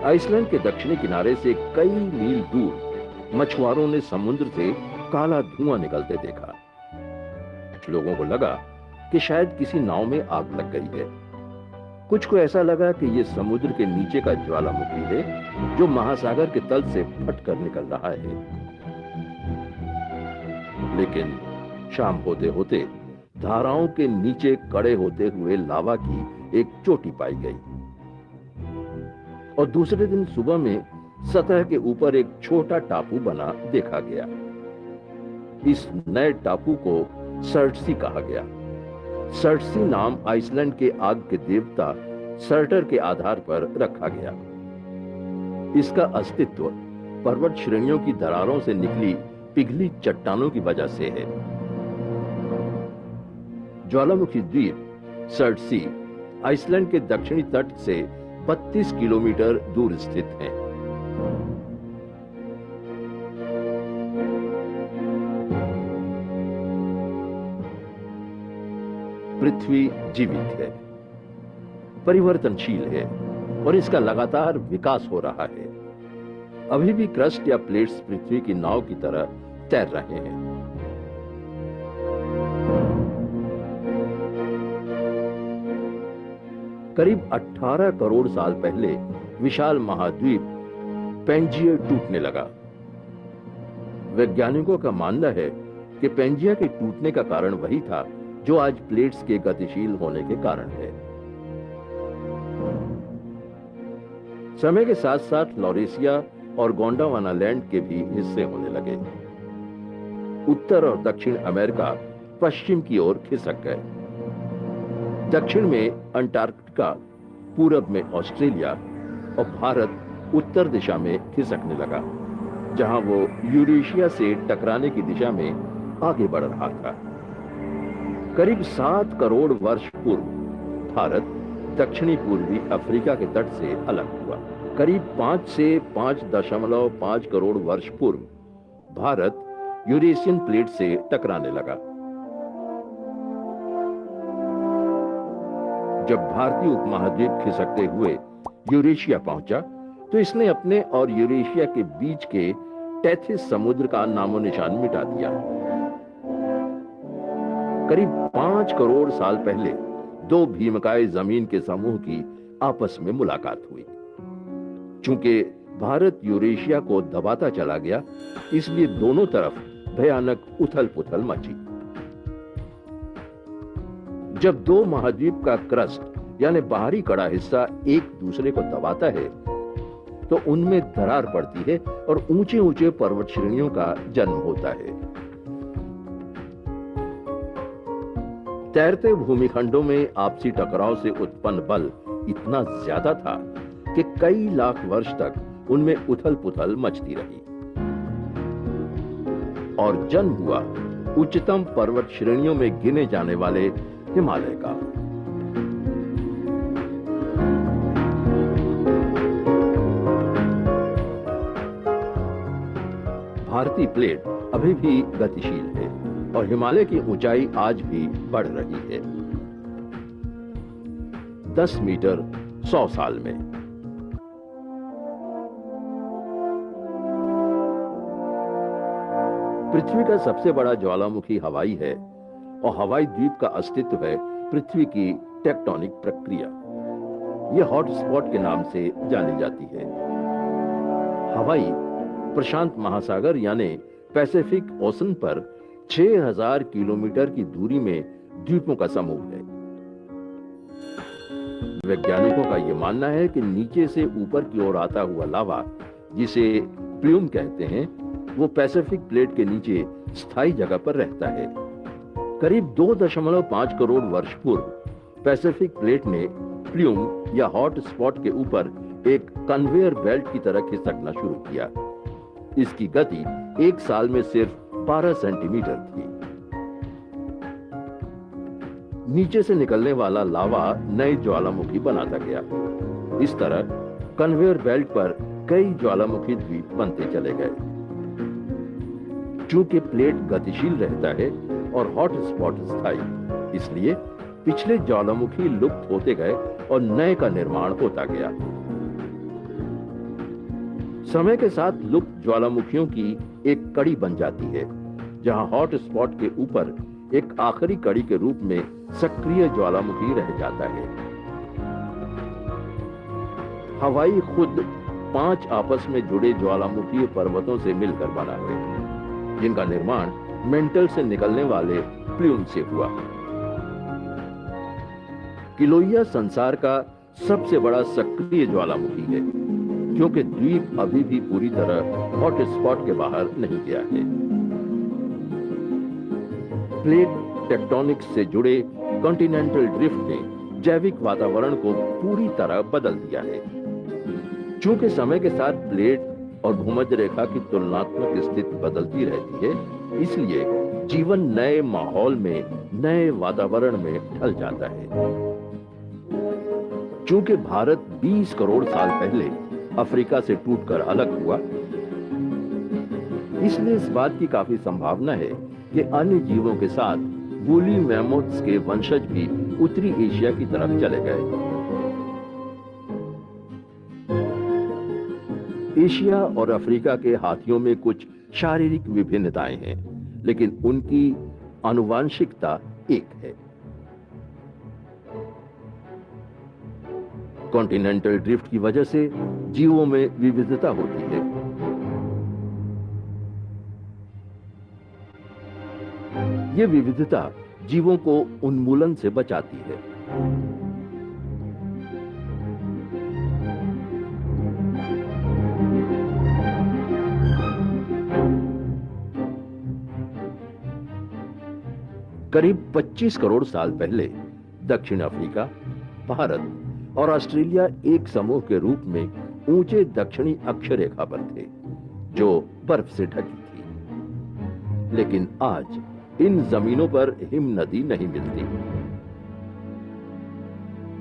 आइसलैंड के दक्षिणी किनारे से कई मील दूर मछुआरों ने समुद्र से काला धुआं निकलते देखा। लोगों को लगा कि शायद किसी नाव में आग लग गई है। कुछ को ऐसा लगा कि यह समुद्र के नीचे का ज्वालामुखी है जो महासागर के तल से फटकर निकल रहा है। लेकिन शाम होते होते धाराओं के नीचे कड़े होते हुए लावा की एक चोटी पाई गई और दूसरे दिन सुबह में सतह के ऊपर एक छोटा टापू बना देखा गया। इस नए टापू को सर्टसी कहा गया। सर्टसी नाम आइसलैंड के आग के देवता सर्टर के आधार पर रखा गया। इसका अस्तित्व पर्वत श्रेणियों की दरारों से निकली पिघली चट्टानों की वजह से है। ज्वालामुखी द्वीप सर्टसी आइसलैंड के दक्षिणी तट से 32 किलोमीटर दूर स्थित है। पृथ्वी जीवित है, परिवर्तनशील है और इसका लगातार विकास हो रहा है। अभी भी क्रस्ट या प्लेट्स पृथ्वी की नाव की तरह तैर रहे हैं। करीब 18 करोड़ साल पहले विशाल महाद्वीप पेंजिया टूटने लगा। वैज्ञानिकों का मानना है कि पेंजिया के टूटने का कारण वही था जो आज प्लेट्स के गतिशील होने के कारण है। समय के साथ साथ लॉरेशिया और गोंडावाना लैंड के भी हिस्से होने लगे। उत्तर और दक्षिण अमेरिका पश्चिम की ओर खिसक गए। दक्षिण में अंटार्कटिका, पूरब में ऑस्ट्रेलिया और भारत उत्तर दिशा में खिसकने लगा, जहां वो यूरेशिया से टकराने की दिशा में आगे बढ़ रहा था। करीब 7 करोड़ वर्ष पूर्व भारत दक्षिणी पूर्वी अफ्रीका के तट से अलग हुआ। करीब 5 से 5.5 करोड़ वर्ष पूर्व भारत यूरेशियन प्लेट से टकराने लगा। जब भारतीय उपमहाद्वीप खिसकते हुए यूरेशिया पहुंचा तो इसने अपने और यूरेशिया के बीच के टेथिस समुद्र का नामो निशान मिटा दिया। करीब 5 करोड़ साल पहले दो भीमकाय जमीन के समूह की आपस में मुलाकात हुई। चूंकि भारत यूरेशिया को दबाता चला गया, इसलिए दोनों तरफ भयानक उथल पुथल मची। जब दो महाद्वीप का क्रस्ट यानी बाहरी कड़ा हिस्सा एक दूसरे को दबाता है तो उनमें दरार पड़ती है और ऊंचे ऊंचे पर्वत श्रेणियों का जन्म होता है। तैरते भूमिखंडों में आपसी टकराव से उत्पन्न बल इतना ज्यादा था कि कई लाख वर्ष तक उनमें उथल पुथल मचती रही और जन्म हुआ उच्चतम पर्वत श्रेणियों में गिने जाने वाले हिमालय का। भारतीय प्लेट अभी भी गतिशील है और हिमालय की ऊंचाई आज भी बढ़ रही है। 10 मीटर 100 साल में। पृथ्वी का सबसे बड़ा ज्वालामुखी हवाई है और हवाई द्वीप का अस्तित्व है पृथ्वी की टेक्टोनिक प्रक्रिया। यह हॉटस्पॉट के नाम से जानी जाती है। हवाई प्रशांत महासागर यानी पैसिफिक ओशन पर 6000 किलोमीटर की दूरी में द्वीपों का समूह है। वैज्ञानिकों का ये मानना है कि नीचे से ऊपर की ओर आता हुआ लावा, जिसे प्ल्यूम कहते हैं, वो पैसिफिक प्लेट के नीचे स्थायी जगह पर रहता है। करीब 2.5 करोड़ वर्ष पूर्व पैसिफिक प्लेट ने प्ल्यूम या हॉट स्पॉट के ऊपर एक कन्वेयर बेल्ट की तरह खिसकना शुरू किया। इसकी गति एक साल में सिर्फ 12 सेंटीमीटर थी। नीचे से निकलने वाला लावा नए ज्वालामुखी बनाता गया। इस तरह कन्वेयर बेल्ट पर कई ज्वालामुखी द्वीप बनते चले गए। चूंकि प्लेट गतिशील रहता है और हॉट स्पॉट स्थायी, इसलिए पिछले ज्वालामुखी लुप्त होते गए और नए का निर्माण होता गया। समय के साथ लुप्त ज्वालामुखियों की एक कड़ी बन जाती है, जहां हॉट स्पॉट के ऊपर एक आखिरी कड़ी के रूप में सक्रिय ज्वालामुखी रह जाता है। हवाई खुद 5 आपस में जुड़े ज्वालामुखी पर्वतों से मिलकर बना है, जिनका निर्माण मेंटल से निकलने वाले प्ल्यूम से हुआ। किलोइया संसार का सबसे बड़ा सक्रिय ज्वालामुखी है, क्योंकि द्वीप अभी भी पूरी तरह हॉट स्पॉट के बाहर नहीं गया है। प्लेट टेक्टोनिक्स से जुड़े कॉन्टिनेंटल ड्रिफ्ट ने जैविक वातावरण को पूरी तरह बदल दिया है। चूंकि समय के साथ प्लेट और भूमध्य रेखा की तुलनात्मक स्थिति बदलती रहती है, इसलिए जीवन नए माहौल में, नए वातावरण में ढल जाता है। चूंकि भारत 20 करोड़ साल पहले अफ्रीका से टूटकर अलग हुआ, इसलिए इस बात की काफी संभावना है कि अन्य जीवों के साथ वूली मैमोथ्स के वंशज भी उत्तरी एशिया की तरफ चले गए। एशिया और अफ्रीका के हाथियों में कुछ शारीरिक विभिन्नताएं हैं, लेकिन उनकी आनुवांशिकता एक है। कॉन्टिनेंटल ड्रिफ्ट की वजह से जीवों में विविधता होती है। ये विविधता जीवों को उन्मूलन से बचाती है। करीब 25 करोड़ साल पहले दक्षिण अफ्रीका, भारत और ऑस्ट्रेलिया एक समूह के रूप में ऊंचे दक्षिणी अक्षरेखा पर थे, जो बर्फ से ढकी थी। लेकिन आज इन जमीनों पर हिम नदी नहीं मिलती।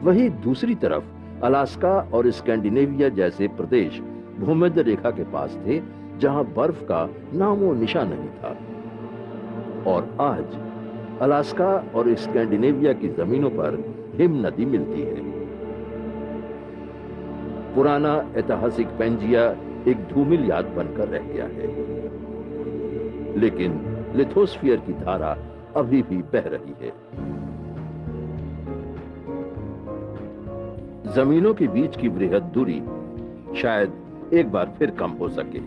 वहीं दूसरी तरफ अलास्का और स्कैंडिनेविया जैसे प्रदेश भूमध्य रेखा के पास थे, जहां बर्फ का नामो निशान नहीं था। और आज अलास्का और स्कैंडिनेविया की जमीनों पर हिम नदी मिलती है। पुराना ऐतिहासिक पेंजिया एक धूमिल याद बनकर रह गया है, लेकिन लिथोस्फीयर की धारा अभी भी बह रही है। जमीनों के बीच की बृहद दूरी शायद एक बार फिर कम हो सके।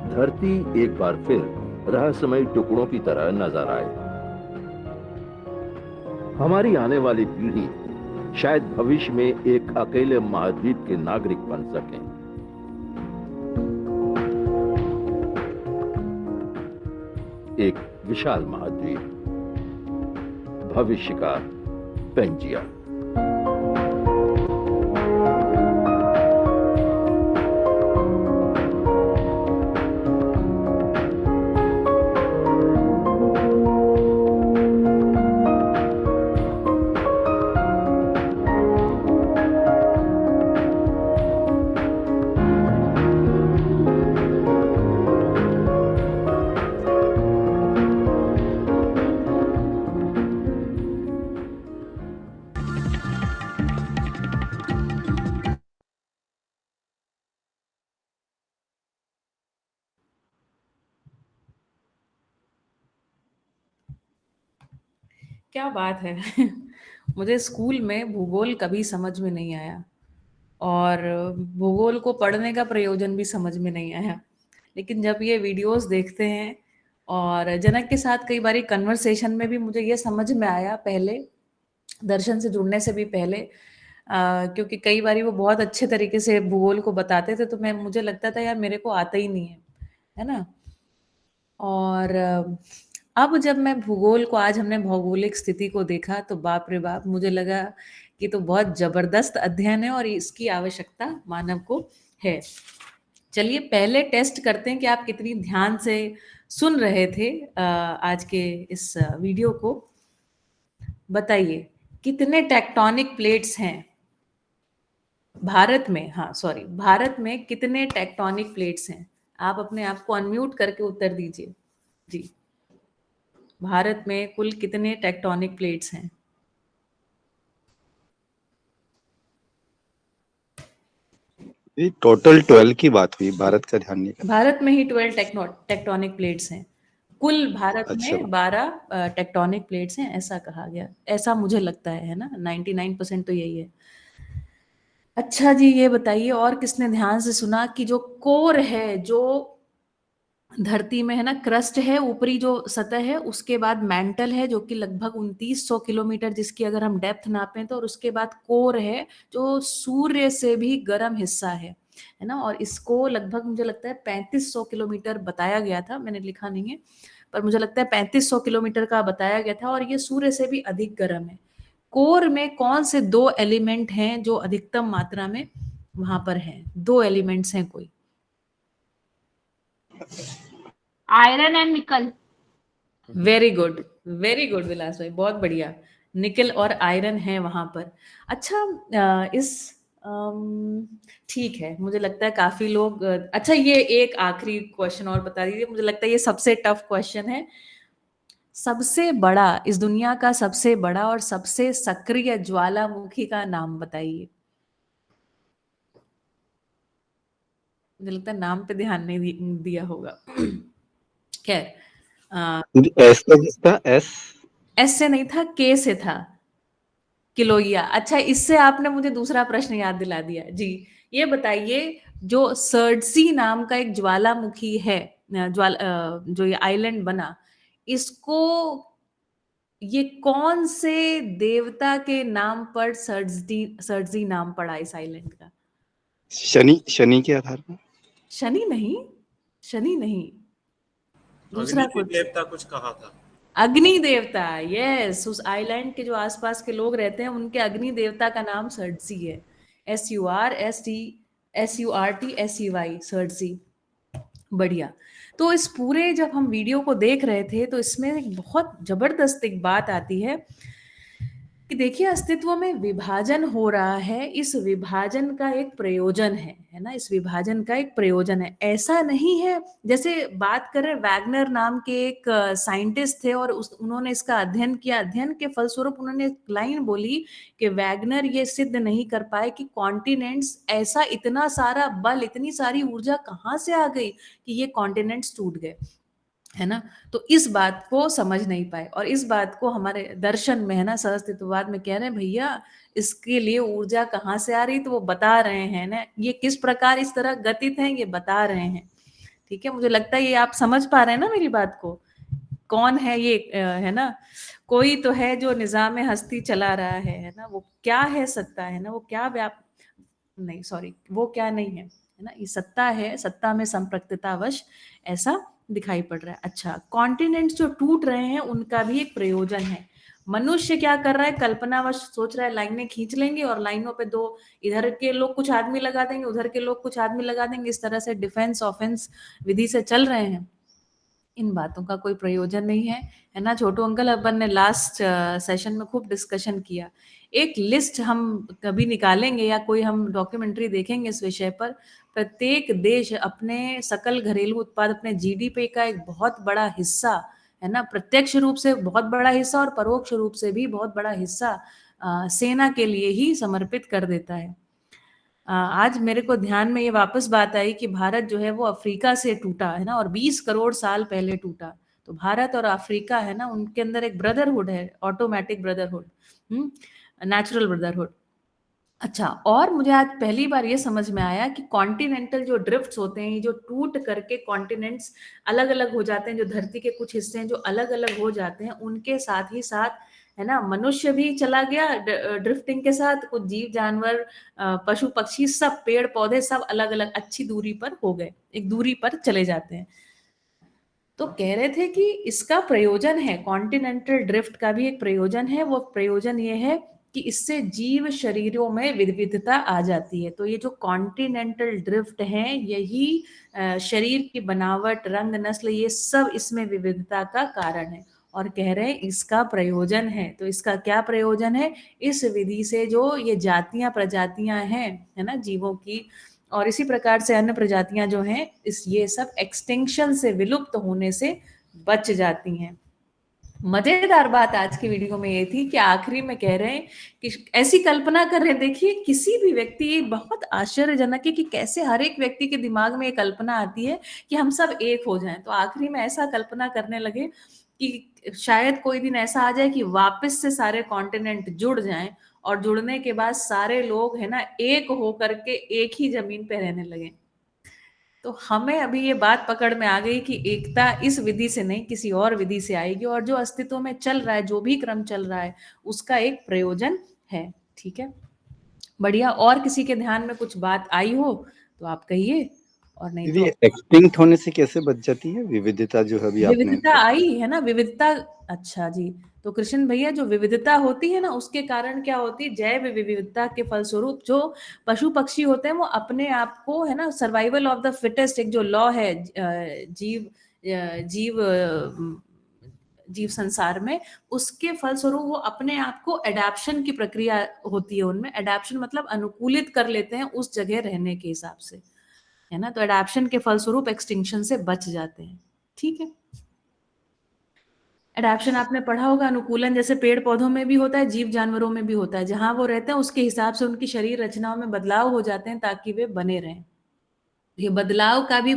धरती एक बार फिर रहस्यमय टुकड़ों की तरह नजर आए। हमारी आने वाली पीढ़ी शायद भविष्य में एक अकेले महाद्वीप के नागरिक बन सकें। एक विशाल महाद्वीप, भविष्य का पेंजिया। क्या बात है। मुझे स्कूल में भूगोल कभी समझ में नहीं आया, और भूगोल को पढ़ने का प्रयोजन भी समझ में नहीं आया। लेकिन जब ये वीडियोस देखते हैं, और जनक के साथ कई बारी कन्वर्सेशन में भी मुझे ये समझ में आया पहले, दर्शन से जुड़ने से भी पहले, क्योंकि कई बारी वो बहुत अच्छे तरीके से भूगोल को बताते थे, तो मुझे लगता था यार मेरे को आता ही नहीं है ना। और अब जब मैं भूगोल को, आज हमने भौगोलिक स्थिति को देखा तो बाप रे बाप, मुझे लगा कि तो बहुत जबरदस्त अध्ययन है और इसकी आवश्यकता मानव को है। चलिए पहले टेस्ट करते हैं कि आप कितनी ध्यान से सुन रहे थे आज के इस वीडियो को। बताइए कितने टेक्टोनिक प्लेट्स हैं भारत में? हाँ सॉरी, भारत में कितने टेक्टोनिक प्लेट्स हैं? आप अपने आप को अनम्यूट करके उत्तर दीजिए जी। भारत में कुल कितने टेक्टोनिक प्लेट्स हैं? ये टोटल 12 की बात हुई, भारत का ध्यान नहीं करना। भारत में ही 12 टेक्टोनिक प्लेट्स हैं। कुल भारत अच्छा। में 12 टेक्टोनिक प्लेट्स हैं, ऐसा कहा गया, ऐसा मुझे लगता है ना। 99% तो यही है। अच्छा जी, ये बताइए और किसने ध्यान से सुना कि जो कोर है, जो धरती में है ना, क्रस्ट है, ऊपरी जो सतह है, उसके बाद मैंटल है जो कि लगभग 2900 किलोमीटर, जिसकी अगर हम डेप्थ नापें तो, और उसके बाद कोर है जो सूर्य से भी गर्म हिस्सा है ना। और इसको लगभग मुझे लगता है 3500 किलोमीटर बताया गया था, मैंने लिखा नहीं है पर मुझे लगता है 3500 किलोमीटर का बताया गया था, और ये सूर्य से भी अधिक गर्म है। कोर में कौन से 2 एलिमेंट हैं जो अधिकतम मात्रा में वहां पर हैं? 2 एलिमेंट्स हैं कोई? Iron and nickel. Very good, very good Vilas भाई, बहुत बढ़िया। निकल और आयरन है वहां पर। अच्छा, ठीक है, मुझे लगता है काफी लोग, अच्छा ये एक आखिरी क्वेश्चन और बता दीजिए, मुझे लगता है ये सबसे टफ क्वेश्चन है। सबसे बड़ा, इस दुनिया का सबसे बड़ा और सबसे सक्रिय ज्वालामुखी का नाम बताइए। मुझे लगता है नाम पे ध्यान नहीं दिया होगा। खैर, एस का किसका? एस से नहीं था, के से था, किलोइया। अच्छा, इससे आपने मुझे दूसरा प्रश्न याद दिला दिया जी। ये बताइए, जो सर्डसी नाम का एक ज्वालामुखी है, जो ये आइलैंड बना, इसको, ये कौन से देवता के नाम पर सर्डसी नाम पड़ा इस आइलैंड का? शनि के आधार पर? शनि नहीं, शनि नहीं, दूसरा कुछ देवता कुछ कहा था। अग्नि देवता, यस। उस आइलैंड के जो आसपास के लोग रहते हैं, उनके अग्नि देवता का नाम सर्डसी है। SURSTSURTSEY, सर्डसी। बढ़िया। तो इस पूरे, जब हम वीडियो को देख रहे थे तो इसमें एक बहुत जबरदस्त एक बात आती है कि देखिए, अस्तित्व में विभाजन हो रहा है, इस विभाजन का एक प्रयोजन है ना, इस विभाजन का एक प्रयोजन है। ऐसा नहीं है, जैसे बात करें, वैगनर नाम के एक साइंटिस्ट थे और उन्होंने इसका अध्ययन किया। अध्ययन के फलस्वरूप उन्होंने एक लाइन बोली कि वैगनर ये सिद्ध नहीं कर पाए कि कॉन्टिनेंट्स, ऐसा इतना सारा बल, इतनी सारी ऊर्जा कहाँ से आ गई कि ये कॉन्टिनेंट्स टूट गए, है ना। तो इस बात को समझ नहीं पाए, और इस बात को हमारे दर्शन में, है ना, सहअस्तित्ववाद में कह रहे हैं भैया इसके लिए ऊर्जा कहाँ से आ रही, तो वो बता रहे हैं ना, ये किस प्रकार इस तरह गतित है, ये बता रहे हैं। ठीक है, मुझे लगता है ये आप समझ पा रहे हैं ना मेरी बात को। कौन है ये, है ना, कोई तो है जो निजाम हस्ती चला रहा है ना, वो क्या है? सत्ता, है ना, वो क्या नहीं सॉरी, वो क्या नहीं है ना, ये सत्ता है, सत्ता में संपृक्ततावश ऐसा दिखाई पड़ रहा है। अच्छा, कॉन्टिनेंट्स जो टूट रहे हैं उनका भी एक प्रयोजन है। मनुष्य क्या कर रहा है? कल्पनावश सोच रहा है लाइनें खींच लेंगे और लाइनों पे 2 इधर के लोग कुछ आदमी लगा देंगे, उधर के लोग कुछ आदमी लगा देंगे, इस तरह से डिफेंस ऑफेंस विधि से चल रहे हैं। इन बातों का कोई प्रयोजन नहीं है ना। छोटू अंकल, अपन ने लास्ट सेशन में खूब डिस्कशन किया। एक लिस्ट हम कभी निकालेंगे या कोई हम डॉक्यूमेंट्री देखेंगे इस विषय पर। प्रत्येक देश अपने सकल घरेलू उत्पाद, अपने जीडीपी का एक बहुत बड़ा हिस्सा, है ना, प्रत्यक्ष रूप से बहुत बड़ा हिस्सा और परोक्ष रूप से भी बहुत बड़ा हिस्सा सेना के लिए ही समर्पित कर देता है। आज मेरे को ध्यान में ये वापस बात आई कि भारत जो है वो अफ्रीका से टूटा, है ना, और 20 करोड़ साल पहले टूटा। तो भारत और अफ्रीका, है ना, उनके अंदर एक ब्रदरहुड है, ऑटोमेटिक ब्रदरहुड, नेचुरल ब्रदरहुड। अच्छा, और मुझे आज पहली बार ये समझ में आया कि कॉन्टिनेंटल जो ड्रिफ्ट्स होते हैं, जो टूट करके कॉन्टिनेंट्स अलग अलग हो जाते हैं, जो धरती के कुछ हिस्से हैं जो अलग अलग हो जाते हैं, उनके साथ ही साथ है ना। मनुष्य भी चला गया ड्रिफ्टिंग के साथ, कुछ जीव जानवर, पशु पक्षी, सब पेड़ पौधे सब अलग अलग अच्छी दूरी पर हो गए, एक दूरी पर चले जाते हैं। तो कह रहे थे कि इसका प्रयोजन है, कॉन्टिनेंटल ड्रिफ्ट का भी एक प्रयोजन है। वो प्रयोजन ये है कि इससे जीव शरीरों में विविधता आ जाती है। तो ये जो कॉन्टिनेंटल ड्रिफ्ट है, यही शरीर की बनावट, रंग, नस्ल, ये सब इसमें विविधता का कारण है। और कह रहे हैं इसका प्रयोजन है। तो इसका क्या प्रयोजन है? इस विधि से जो ये जातियां प्रजातियां हैं, है ना, जीवों की, और इसी प्रकार से अन्य प्रजातियां जो हैं, इस ये सब एक्सटिंक्शन से, विलुप्त होने से बच जाती हैं। मजेदार बात आज की वीडियो में ये थी कि आखिरी में कह रहे हैं कि ऐसी कल्पना कर रहे हैं, देखिए किसी भी व्यक्ति, ये बहुत आश्चर्यजनक है कि कैसे हर एक व्यक्ति के दिमाग में ये कल्पना आती है कि हम सब एक हो जाएं। तो आखिरी में ऐसा कल्पना करने लगे कि शायद कोई दिन ऐसा आ जाए कि वापस से सारे कॉन्टिनेंट जुड़ जाएं, और जुड़ने के बाद सारे लोग, है ना, एक हो करके एक ही जमीन पे रहने लगे। तो हमें अभी ये बात पकड़ में आ गई कि एकता इस विधि से नहीं, किसी और विधि से आएगी, और जो अस्तित्व में चल रहा है, जो भी क्रम चल रहा है, उसका एक प्रयोजन है। ठीक है, बढ़िया। और किसी के ध्यान में कुछ बात आई हो तो आप कहिए, और नहीं दीदी तो एक्सटिंक्ट होने से कैसे बच जाती है विविधता, जो अभी आपने विविधता आई है ना, विविधता। अच्छा जी, तो कृष्ण भैया, जो विविधता होती है ना, उसके कारण क्या होती है, जैव विविधता के फलस्वरूप जो पशु पक्षी होते हैं, वो अपने आप को, है ना, सर्वाइवल ऑफ द फिटेस्ट, एक जो लॉ है जीव जीव जीव संसार में, उसके फलस्वरूप वो अपने आप को एडेप्शन की प्रक्रिया होती है उनमें। एडेप्शन मतलब अनुकूलित कर लेते हैं उस जगह रहने के हिसाब से, है ना। तो एडेप्शन के फलस्वरूप एक्सटिंक्शन से बच जाते हैं। ठीक है, एडेप्शन आपने पढ़ा होगा, अनुकूलन जैसे पेड़ पौधों में भी होता है, जीव जानवरों में भी होता है। जहां वो रहते हैं उसके हिसाब से उनकी शरीर रचनाओं में बदलाव हो जाते हैं ताकि वे बने रहें। ये बदलाव का भी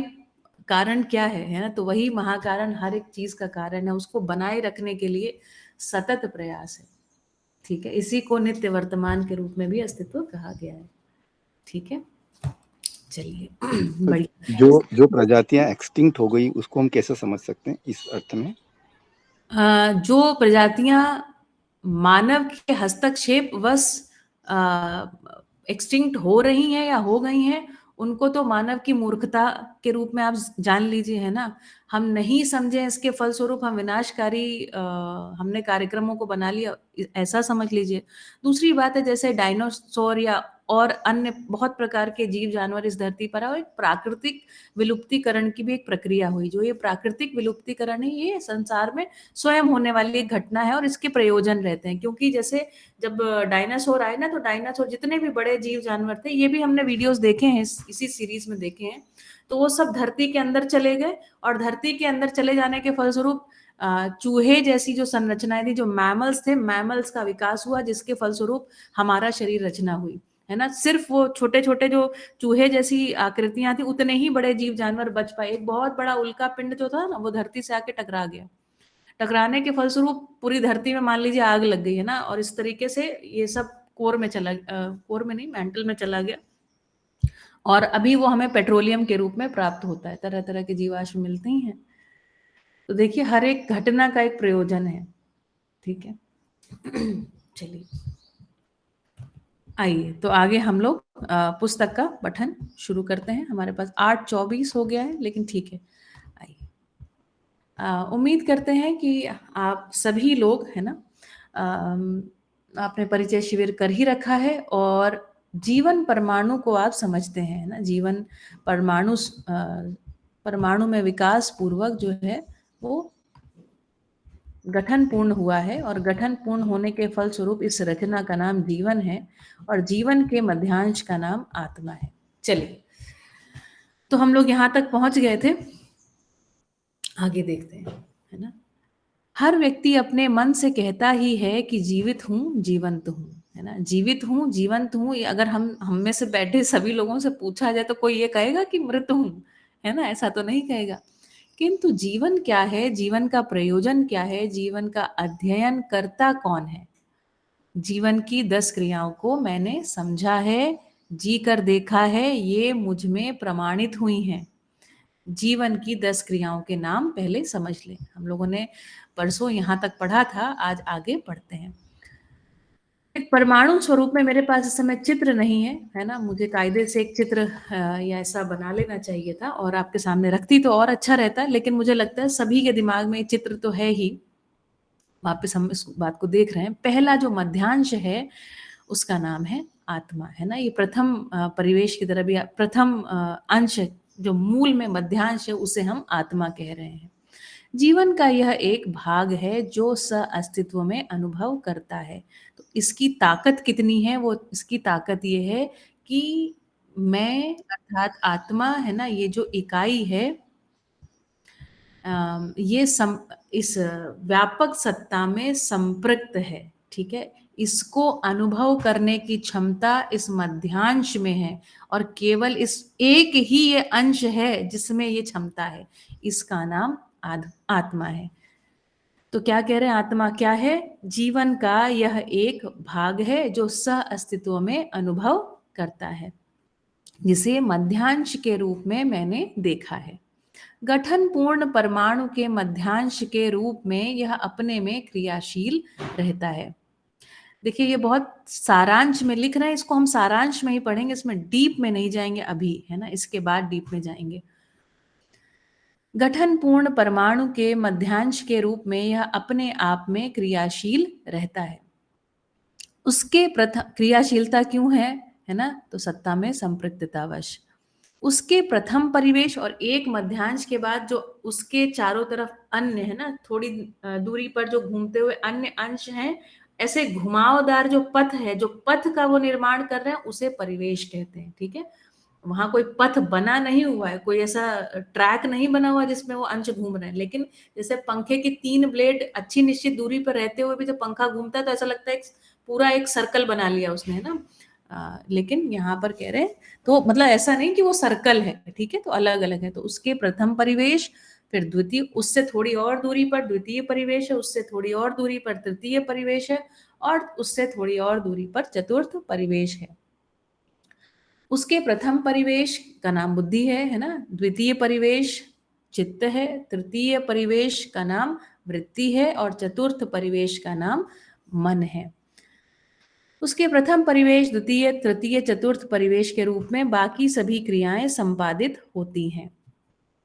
कारण क्या है ना, तो वही महाकारण हर एक चीज का कारण है, उसको बनाए रखने के लिए सतत प्रयास है। ठीक है, इसी को नित्य वर्तमान के रूप में भी अस्तित्व कहा गया है। ठीक है, चलिए बढ़िया। जो जो प्रजातियां एक्सटिंक्ट हो गई उसको हम कैसे समझ सकते हैं इस अर्थ में? जो प्रजातियां मानव के हस्तक्षेप वश एक्सटिंक्ट हो रही हैं या हो गई हैं, उनको तो मानव की मूर्खता के रूप में आप जान लीजिए, है ना। हम नहीं समझे, इसके फलस्वरूप हम विनाशकारी हमने कार्यक्रमों को बना लिया, ऐसा समझ लीजिए। दूसरी बात है, जैसे डायनासोर या और अन्य बहुत प्रकार के जीव जानवर इस धरती पर आए, एक प्राकृतिक विलुप्तीकरण की भी एक प्रक्रिया हुई। जो ये प्राकृतिक विलुप्तीकरण है, ये संसार में स्वयं होने वाली एक घटना है, और इसके प्रयोजन रहते हैं। क्योंकि जैसे जब डायनासोर आए ना, तो डायनासोर जितने भी बड़े जीव जानवर थे, ये भी हमने वीडियोस देखे हैं, इसी सीरीज में देखे हैं, तो वो सब धरती के अंदर चले गए, और धरती के अंदर चले जाने के फलस्वरूप चूहे जैसी जो संरचनाएं थी, जो मैमल्स थे, मैमल्स का विकास हुआ, जिसके फलस्वरूप हमारा शरीर रचना हुई, है ना। सिर्फ वो छोटे छोटे जो चूहे जैसी आकृतियां थी, उतने ही बड़े जीव जानवर बच पाए। एक बहुत बड़ा उल्का पिंड जो था ना, वो धरती से आके टकरा गया। टकराने के फलस्वरूप पूरी धरती में मान लीजिए आग लग गई, है ना, और इस तरीके से ये सब कोर में कोर में नहीं, मेंटल में चला गया, और अभी वो हमें पेट्रोलियम के रूप में प्राप्त होता है, तरह तरह के जीवाश्म मिलते ही हैं। तो देखिए, हर एक घटना का एक प्रयोजन है। ठीक है, चलिए आइए, तो आगे हम लोग पुस्तक का पठन शुरू करते हैं। हमारे पास 8:24 हो गया है, लेकिन ठीक है, आइए। उम्मीद करते हैं कि आप सभी लोग, है ना, आपने परिचय शिविर कर ही रखा है, और जीवन परमाणु को आप समझते हैं, ना। जीवन परमाणु परमाणु में विकास पूर्वक जो है वो गठन पूर्ण हुआ है, और गठन पूर्ण होने के फलस्वरूप इस रचना का नाम जीवन है, और जीवन के मध्यांश का नाम आत्मा है। चलिए, तो हम लोग यहाँ तक पहुंच गए थे, आगे देखते हैं, है ना। हर व्यक्ति अपने मन से कहता ही है कि जीवित हूँ, जीवंत हूँ, है ना। जीवित हूँ, जीवंत हूँ, अगर हम में से बैठे सभी लोगों से पूछा जाए तो कोई ये कहेगा कि मृत हूँ, है ना, ऐसा तो नहीं कहेगा। किंतु जीवन क्या है, जीवन का प्रयोजन क्या है, जीवन का अध्ययन करता कौन है? जीवन की 10 क्रियाओं को मैंने समझा है, जी कर देखा है, ये मुझ में प्रमाणित हुई हैं। जीवन की 10 क्रियाओं के नाम पहले समझ लें। हम लोगों ने परसों यहाँ तक पढ़ा था, आज आगे पढ़ते हैं। एक परमाणु स्वरूप में मेरे पास इस समय चित्र नहीं है ना, मुझे कायदे से एक चित्र या ऐसा बना लेना चाहिए था और आपके सामने रखती तो और अच्छा रहता, लेकिन मुझे लगता है सभी के दिमाग में चित्र तो है ही। वापस हम इस बात को देख रहे हैं। पहला जो मध्यांश है उसका नाम है आत्मा, है ना। ये प्रथम परिवेश की तरह भी प्रथम अंश जो मूल में मध्यांश है उसे हम आत्मा कह रहे हैं। जीवन का यह एक भाग है जो अस्तित्व में अनुभव करता है। तो इसकी ताकत कितनी है, वो इसकी ताकत ये है कि मैं अर्थात आत्मा है ना, ये जो इकाई है ये इस व्यापक सत्ता में संपृक्त है, ठीक है। इसको अनुभव करने की क्षमता इस मध्यांश में है और केवल इस एक ही ये अंश है जिसमें ये क्षमता है, इसका नाम आत्मा है। तो क्या कह रहे हैं, आत्मा क्या है? जीवन का यह एक भाग है जो सह अस्तित्व में अनुभव करता है, जिसे मध्यांश के रूप में मैंने देखा है। गठन पूर्ण परमाणु के मध्यांश के रूप में यह अपने में क्रियाशील रहता है। देखिए ये बहुत सारांश में लिख रहे हैं, इसको हम सारांश में ही पढ़ेंगे, इसमें डीप में नहीं जाएंगे अभी, है ना, इसके बाद डीप में जाएंगे। गठन पूर्ण परमाणु के मध्यांश के रूप में यह अपने आप में क्रियाशील रहता है। उसके प्रथम क्रियाशीलता क्यों है ना, तो सत्ता में संपृक्ततावश। उसके प्रथम परिवेश और एक मध्यांश के बाद जो उसके चारों तरफ अन्य है ना, थोड़ी दूरी पर जो घूमते हुए अन्य अंश हैं, ऐसे घुमावदार जो पथ है, जो पथ का वो निर्माण कर रहे हैं, उसे परिवेश कहते हैं, ठीक है। वहां कोई पथ बना नहीं हुआ है, कोई ऐसा ट्रैक नहीं बना हुआ जिसमें वो अंश घूम रहे हैं, लेकिन जैसे पंखे की 3 ब्लेड अच्छी निश्चित दूरी पर रहते हुए भी जब पंखा घूमता है तो ऐसा लगता है पूरा एक सर्कल बना लिया उसने, है ना। लेकिन यहाँ पर कह रहे हैं तो मतलब ऐसा नहीं कि वो सर्कल है, ठीक है, तो अलग अलग है। तो उसके प्रथम परिवेश, फिर द्वितीय, उससे थोड़ी और दूरी पर द्वितीय परिवेश है, उससे थोड़ी और दूरी पर तृतीय परिवेश है और उससे थोड़ी और दूरी पर चतुर्थ परिवेश है। उसके प्रथम परिवेश का नाम बुद्धि है ना। द्वितीय परिवेश चित्त है, तृतीय परिवेश का नाम वृत्ति है और चतुर्थ परिवेश का नाम मन है। उसके प्रथम परिवेश, द्वितीय, तृतीय, चतुर्थ परिवेश के रूप में बाकी सभी क्रियाएं संपादित होती हैं।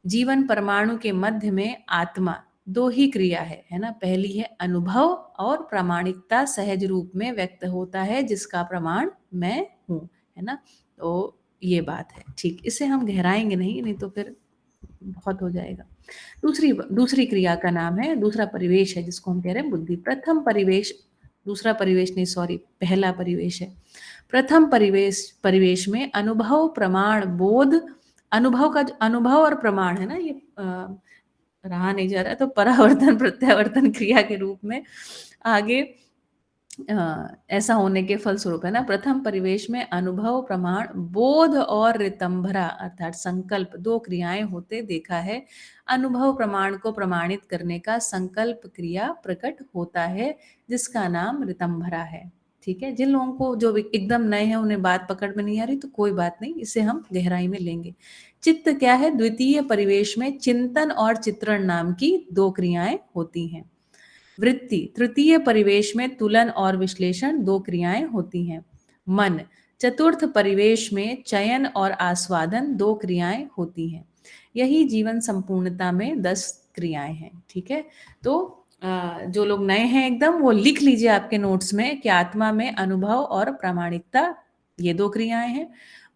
जीवन परमाणु के मध्य में आत्मा 2 ही क्रिया है ना। पहली है अनुभव और प्रामाणिकता सहज रूप में व्यक्त होता है, जिसका प्रमाण मैं हूँ, है ना। तो ये बात है, ठीक। इसे हम गहराएंगे नहीं तो फिर बहुत हो जाएगा। दूसरी क्रिया का नाम है, दूसरा परिवेश है जिसको हम कह रहे हैं बुद्धि। प्रथम परिवेश, दूसरा परिवेश नहीं, सॉरी, पहला परिवेश है। प्रथम परिवेश में अनुभव, प्रमाण, बोध, अनुभव और प्रमाण है ना, ये रहा नहीं जा रहा है, तो परावर्तन प्रत्यावर्तन क्रिया के रूप में आगे ऐसा होने के फलस्वरूप है ना। प्रथम परिवेश में अनुभव, प्रमाण, बोध और ऋतंभरा अर्थात संकल्प 2 क्रियाएं होते देखा है। अनुभव प्रमाण को प्रमाणित करने का संकल्प क्रिया प्रकट होता है, जिसका नाम ऋतंभरा है, ठीक है। जिन लोगों को जो एकदम नए हैं उन्हें बात पकड़ में नहीं आ रही तो कोई बात नहीं, इसे हम गहराई में लेंगे। चित्त क्या है? द्वितीय परिवेश में चिंतन और चित्रण नाम की 2 क्रियाएं होती हैं। वृत्ति, तृतीय परिवेश में तुलन और विश्लेषण 2 क्रियाएं होती हैं। मन, चतुर्थ परिवेश में चयन और आस्वादन 2 क्रियाएं होती हैं। यही जीवन संपूर्णता में 10 क्रियाएं हैं, ठीक है। तो जो लोग नए हैं एकदम, वो लिख लीजिए आपके नोट्स में कि आत्मा में अनुभव और प्रामाणिकता ये 2 क्रियाएं हैं।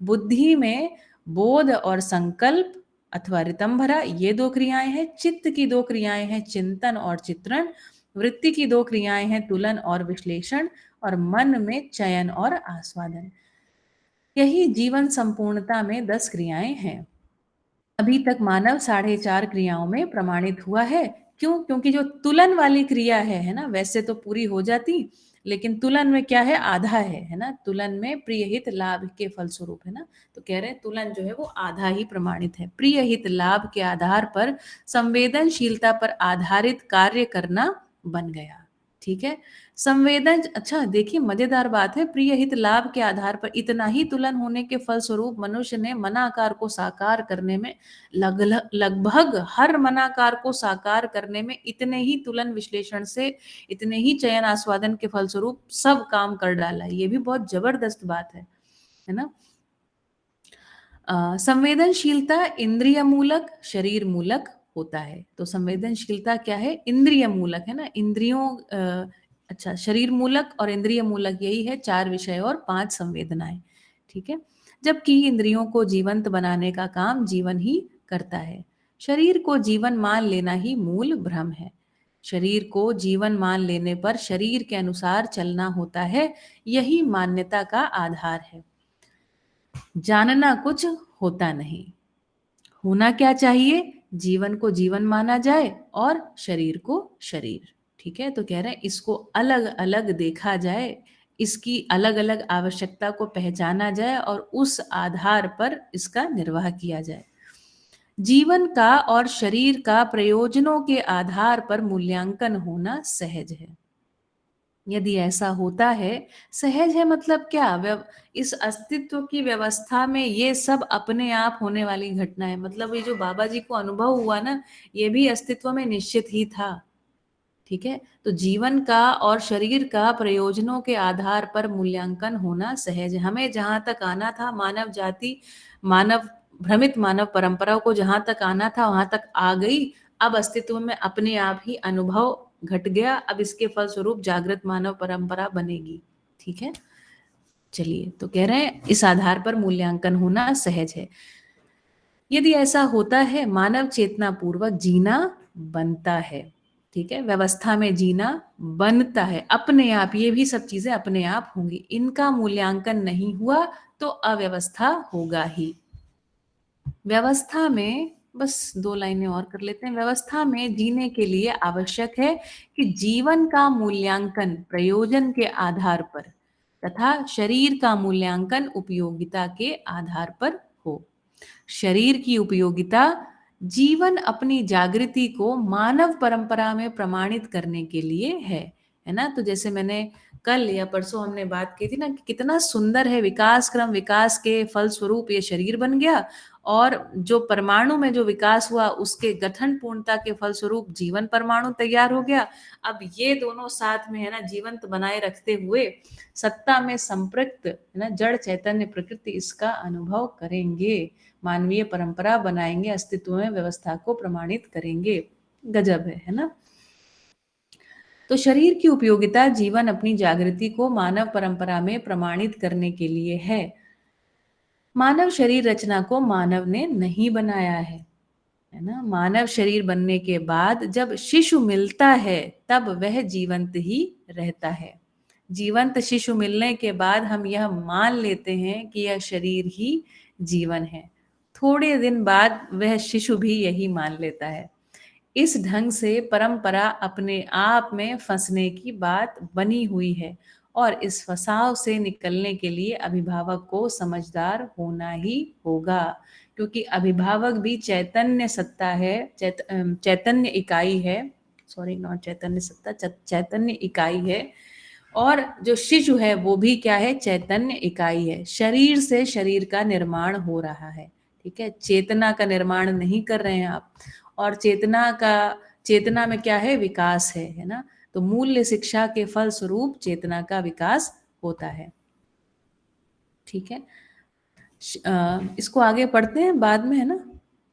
बुद्धि में बोध और संकल्प अथवा ऋतंभरा ये 2 क्रियाएं हैं। चित्त की 2 क्रियाएं हैं, चिंतन और चित्रण। वृत्ति की 2 क्रियाएं हैं, तुलन और विश्लेषण। और मन में चयन और आस्वादन। यही जीवन संपूर्णता में 10 क्रियाएं हैं। अभी तक मानव 4.5 क्रियाओं में प्रमाणित हुआ है। क्यों? क्योंकि जो तुलन वाली क्रिया है ना, वैसे तो पूरी हो जाती, लेकिन तुलन में क्या है? आधा है ना। तुलन में प्रिय हित लाभ के फलस्वरूप है ना, तो कह रहे हैं तुलन जो है वो आधा ही प्रमाणित है। प्रिय हित लाभ के आधार पर संवेदनशीलता पर आधारित कार्य करना बन गया, ठीक है। संवेदन, अच्छा देखिए मजेदार बात है, प्रिय हित लाभ के आधार पर इतना ही तुलन होने के फलस्वरूप मनुष्य ने मनाकार को साकार करने में लगभग हर मनाकार को साकार करने में इतने ही तुलन विश्लेषण से, इतने ही चयन आस्वादन के फलस्वरूप सब काम कर डाला है। ये भी बहुत जबरदस्त बात है ना। संवेदनशीलता इंद्रिय मूलक, शरीर मूलक होता है। तो संवेदनशीलता क्या है? इंद्रिय मूलक है ना, इंद्रियों अच्छा शरीर मूलक और इंद्रिय मूलक यही है, 4 विषय और 5 संवेदनाएं। ठीक है। जबकि इंद्रियों को जीवंत बनाने का काम जीवन ही करता है। शरीर को जीवन मान लेना ही मूल भ्रम है। शरीर को जीवन मान लेने पर शरीर के अनुसार चलना होता है, यही मान्यता का आधार है। जानना कुछ होता नहीं, होना क्या चाहिए? जीवन को जीवन माना जाए और शरीर को शरीर। ठीक है। तो कह रहे हैं इसको अलग अलग देखा जाए, इसकी अलग अलग आवश्यकता को पहचाना जाए और उस आधार पर इसका निर्वाह किया जाए। जीवन का और शरीर का प्रयोजनों के आधार पर मूल्यांकन होना सहज है। यदि ऐसा होता है, सहज है मतलब क्या? इस अस्तित्व की व्यवस्था में ये सब अपने आप होने वाली घटना है। मतलब ये जो बाबा जी को अनुभव हुआ ना, ये भी अस्तित्व में निश्चित ही था। ठीक है। तो जीवन का और शरीर का प्रयोजनों के आधार पर मूल्यांकन होना सहज है। हमें जहां तक आना था, मानव जाति, मानव भ्रमित मानव परंपरा को जहां तक आना था वहां तक आ गई। अब अस्तित्व में अपने आप ही अनुभव घट गया। अब इसके फलस्वरूप जागृत मानव परंपरा बनेगी। ठीक है। चलिए, तो कह रहे हैं इस आधार पर मूल्यांकन होना सहज है। यदि ऐसा होता है, मानव चेतना पूर्वक जीना बनता है। ठीक है। व्यवस्था में जीना बनता है अपने आप, ये भी सब चीजें अपने आप होंगी। इनका मूल्यांकन नहीं हुआ तो अव्यवस्था होगा ही। व्यवस्था में, बस 2 लाइनें और कर लेते हैं। व्यवस्था में जीने के लिए आवश्यक है कि जीवन का मूल्यांकन प्रयोजन के आधार पर तथा शरीर का मूल्यांकन उपयोगिता के आधार पर हो। शरीर की उपयोगिता जीवन अपनी जागृति को मानव परंपरा में प्रमाणित करने के लिए है ना। तो जैसे मैंने कल या परसों हमने बात की थी ना कि कितना सुंदर है, विकास क्रम, विकास के फलस्वरूप ये शरीर बन गया और जो परमाणु में जो विकास हुआ उसके गठन पूर्णता के फलस्वरूप जीवन परमाणु तैयार हो गया। अब ये दोनों साथ में है ना, जीवंत बनाए रखते हुए सत्ता में संपृक्त है ना, जड़ चैतन्य प्रकृति इसका अनुभव करेंगे, मानवीय परंपरा बनाएंगे, अस्तित्व में व्यवस्था को प्रमाणित करेंगे। गजब है ना। तो शरीर की उपयोगिता जीवन अपनी जागृति को मानव परंपरा में प्रमाणित करने के लिए है। मानव शरीर रचना को मानव ने नहीं बनाया है ना। मानव शरीर बनने के बाद जब शिशु मिलता है तब वह जीवंत ही रहता है। जीवंत शिशु मिलने के बाद हम यह मान लेते हैं कि यह शरीर ही जीवन है। थोड़े दिन बाद वह शिशु भी यही मान लेता है। इस ढंग से परंपरा अपने आप में फंसने की बात बनी हुई है और इस फसाव से निकलने के लिए अभिभावक को समझदार होना ही होगा, क्योंकि अभिभावक भी चैतन्य सत्ता है, चैतन्य इकाई है, सॉरी नॉट चैतन्य सत्ता, चैतन्य इकाई है। और जो शिशु है वो भी क्या है? चैतन्य इकाई है। शरीर से शरीर का निर्माण हो रहा है। ठीक है। चेतना का निर्माण नहीं कर रहे हैं आप। और चेतना में क्या है? विकास है ना। तो मूल्य शिक्षा के फल स्वरूप चेतना का विकास होता है। ठीक है। इसको आगे पढ़ते हैं बाद में, है ना।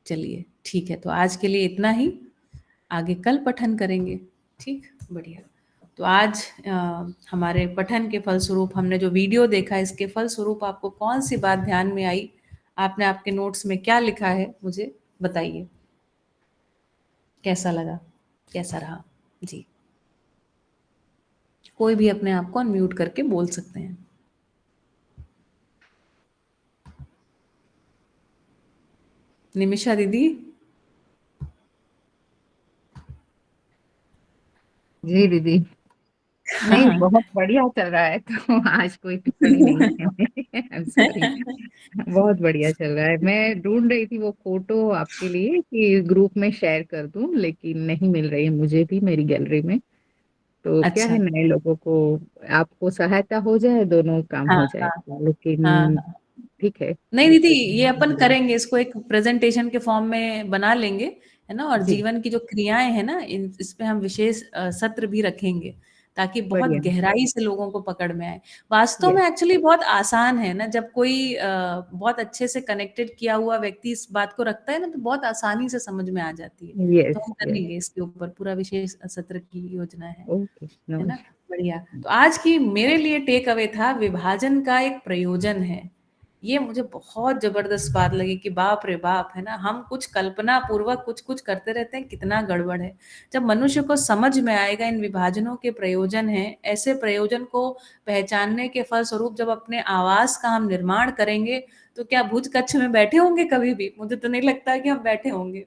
चलिए ठीक है, तो आज के लिए इतना ही, आगे कल पठन करेंगे। ठीक, बढ़िया। तो आज हमारे पठन के फलस्वरूप हमने जो वीडियो देखा, इसके फलस्वरूप आपको कौन सी बात ध्यान में आई? आपने आपके नोट्स में क्या लिखा है मुझे बताइए। कैसा लगा, कैसा रहा जी? कोई भी अपने आप को अनम्यूट करके बोल सकते हैं। निमिषा दीदी। जी दीदी। नहीं, बहुत बढ़िया चल रहा है, तो आज कोई टिप्पणी नहीं है। I'm sorry। बहुत बढ़िया चल रहा है। मैं ढूंढ रही थी वो फोटो आपके लिए कि ग्रुप में शेयर कर दूं, लेकिन नहीं मिल रही है मुझे भी मेरी गैलरी में। तो क्या अच्छा। है, नए लोगों को आपको सहायता हो जाए, दोनों काम हाँ हो हाँ जाएगा, हाँ लेकिन हाँ। ठीक है। नहीं दीदी, ये अपन करेंगे, इसको एक प्रेजेंटेशन के फॉर्म में बना लेंगे, है ना। और जी, जीवन की जो क्रियाएं हैं ना, इस पे हम विशेष सत्र भी रखेंगे, ताकि बहुत बढ़िया। गहराई से लोगों को पकड़ में आए। वास्तव यस, में एक्चुअली बहुत आसान है ना, जब कोई बहुत अच्छे से कनेक्टेड किया हुआ व्यक्ति इस बात को रखता है ना, तो बहुत आसानी से समझ में आ जाती है। तो यस, हम यस। करेंगे इसके ऊपर पूरा विशेष सत्र की योजना ओके, है ना। नमस्कार। बढ़िया। तो आज की मेरे लिए टेक अवे था, विभाजन का एक प्रयोजन है। ये मुझे बहुत जबरदस्त बात लगी कि बाप रे बाप, है ना, हम कुछ कल्पना पूर्वक कुछ कुछ करते रहते हैं, कितना गड़बड़ है। जब मनुष्य को समझ में आएगा इन विभाजनों के प्रयोजन हैं, ऐसे प्रयोजन को पहचानने के फलस्वरूप जब अपने आवास का हम निर्माण करेंगे, तो क्या भुज कच्छ में बैठे होंगे कभी भी? मुझे तो नहीं लगता कि हम बैठे होंगे,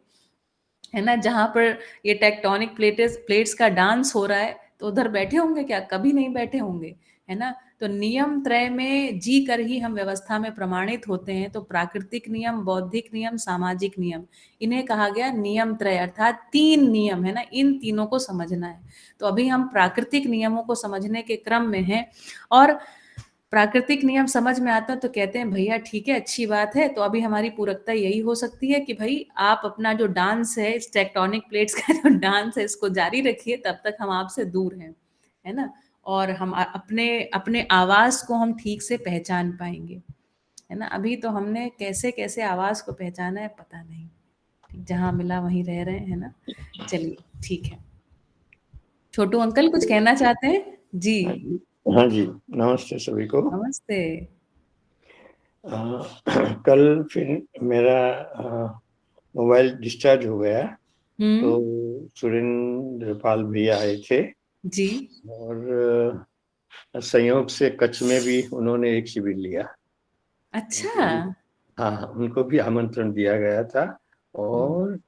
है ना। जहां पर ये टेक्टोनिक प्लेट्स का डांस हो रहा है, तो उधर बैठे होंगे क्या? कभी नहीं बैठे होंगे, है ना। तो नियम त्रय में जी कर ही हम व्यवस्था में प्रमाणित होते हैं। तो प्राकृतिक नियम, बौद्धिक नियम, सामाजिक नियम, इन्हें कहा गया नियम त्रय, अर्थात 3 नियम, है ना। इन तीनों को समझना है। तो अभी हम प्राकृतिक नियमों को समझने के क्रम में हैं, और प्राकृतिक नियम समझ में आता है तो कहते हैं भैया ठीक है, अच्छी बात है। तो अभी हमारी पूरकता यही हो सकती है कि भाई आप अपना जो डांस है, इस टेक्टोनिक प्लेट्स का जो डांस है, इसको जारी रखिए, तब तक हम आपसे दूर हैं, है ना। और हम अपने अपने आवाज को हम ठीक से पहचान पाएंगे, है ना। अभी तो हमने कैसे कैसे आवाज को पहचाना है पता नहीं, ठीक, जहां मिला वहीं रह रहे हैं, है ना। चलिए ठीक है। छोटू अंकल कुछ कहना चाहते हैं जी? हाँ जी, हाँ जी, नमस्ते सभी को। नमस्ते। कल फिर मेरा मोबाइल डिस्चार्ज हो गया, तो सुरेंद्र पाल भैया आए थे, जी। और संयोग से कच्छ में भी उन्होंने एक शिविर लिया। अच्छा। हाँ, उनको भी आमंत्रण दिया गया था, और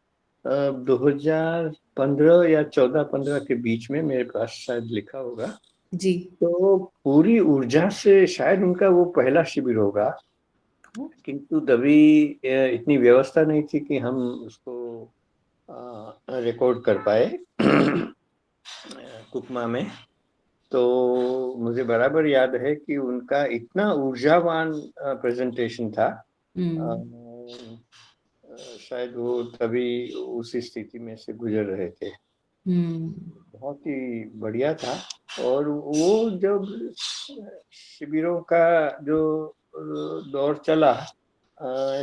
2015 या 14-15 के बीच में, मेरे पास शायद लिखा होगा। जी। तो पूरी ऊर्जा से शायद उनका वो पहला शिविर होगा, किंतु तभी इतनी व्यवस्था नहीं थी कि हम उसको रिकॉर्ड कर पाए कुकमा में। तो मुझे बराबर याद है कि उनका इतना ऊर्जावान प्रेजेंटेशन था। शायद वो तभी उस स्थिति में से गुजर रहे थे। बहुत ही बढ़िया था। और वो जब शिविरों का जो दौर चला,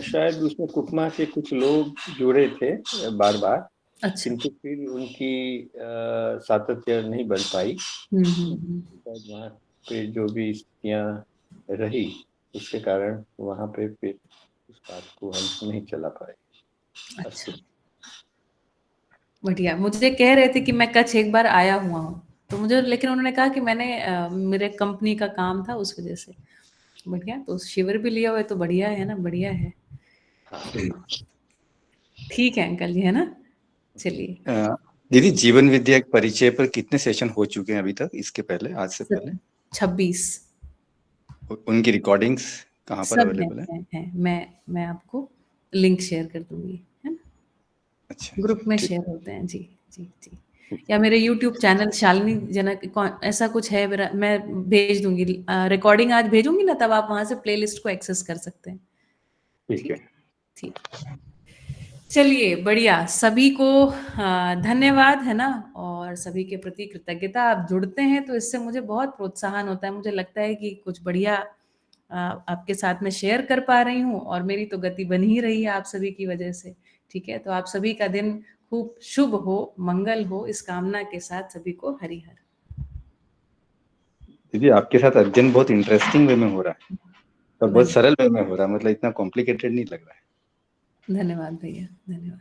शायद उसमें कुकमा के कुछ लोग जुड़े थे बार बार, अच्छा। किंतु फिर उनकी सातत्य नहीं बन पाई। शायद वहाँ पे जो भी स्थितियाँ रही, उसके कारण वहाँ पे फिर उस बात को हम नहीं चला पाए। अच्छा, बढ़िया। मुझे कह रहे थे कि मैं कच्छ एक बार आया हुआ हूँ, तो मुझे, लेकिन उन्होंने कहा कि मैंने मेरे कंपनी का काम था, उस वजह से। बढ़िया, तो शिविर भी लिया हुआ है तो बढ़िया है ना, बढ़िया है। ठीक है अंकल जी, है ना। चलिए। दीदी, जीवन विद्या के परिचय पर कितने सेशन हो चुके हैं अभी तक, इसके पहले, आज से पहले? 26। उनकी रिकॉर्डिंग्स कहाँ पर सब अवेलेबल है? है। मैं आपको लिंक शेयर कर दूंगी, है ना। अच्छा, ग्रुप में ठीक। शेयर होते हैं जी। जी जी। या मेरे YouTube चैनल शालिनी जनक, ऐसा कुछ है मेरा, मैं भेज दूंगी रिकॉर्डिंग, आज भेजूंगी ना, तब आप वहां से प्लेलिस्ट को एक्सेस कर सकते हैं। ठीक है। ठीक। चलिए, बढ़िया। सभी को धन्यवाद, है ना, और सभी के प्रति कृतज्ञता। आप जुड़ते हैं तो इससे मुझे बहुत प्रोत्साहन होता है। मुझे लगता है कि कुछ बढ़िया आपके साथ में शेयर कर पा रही हूँ, और मेरी तो गति बन ही रही है आप सभी की वजह से। ठीक है, तो आप सभी का दिन खूब शुभ हो, मंगल हो, इस कामना के साथ सभी को हरि हर। दीदी, आपके साथ अध्ययन बहुत इंटरेस्टिंग वे में हो रहा है, और बहुत सरल वे में हो रहा है, मतलब इतना कॉम्प्लिकेटेड नहीं लग रहा है। धन्यवाद भैया, धन्यवाद।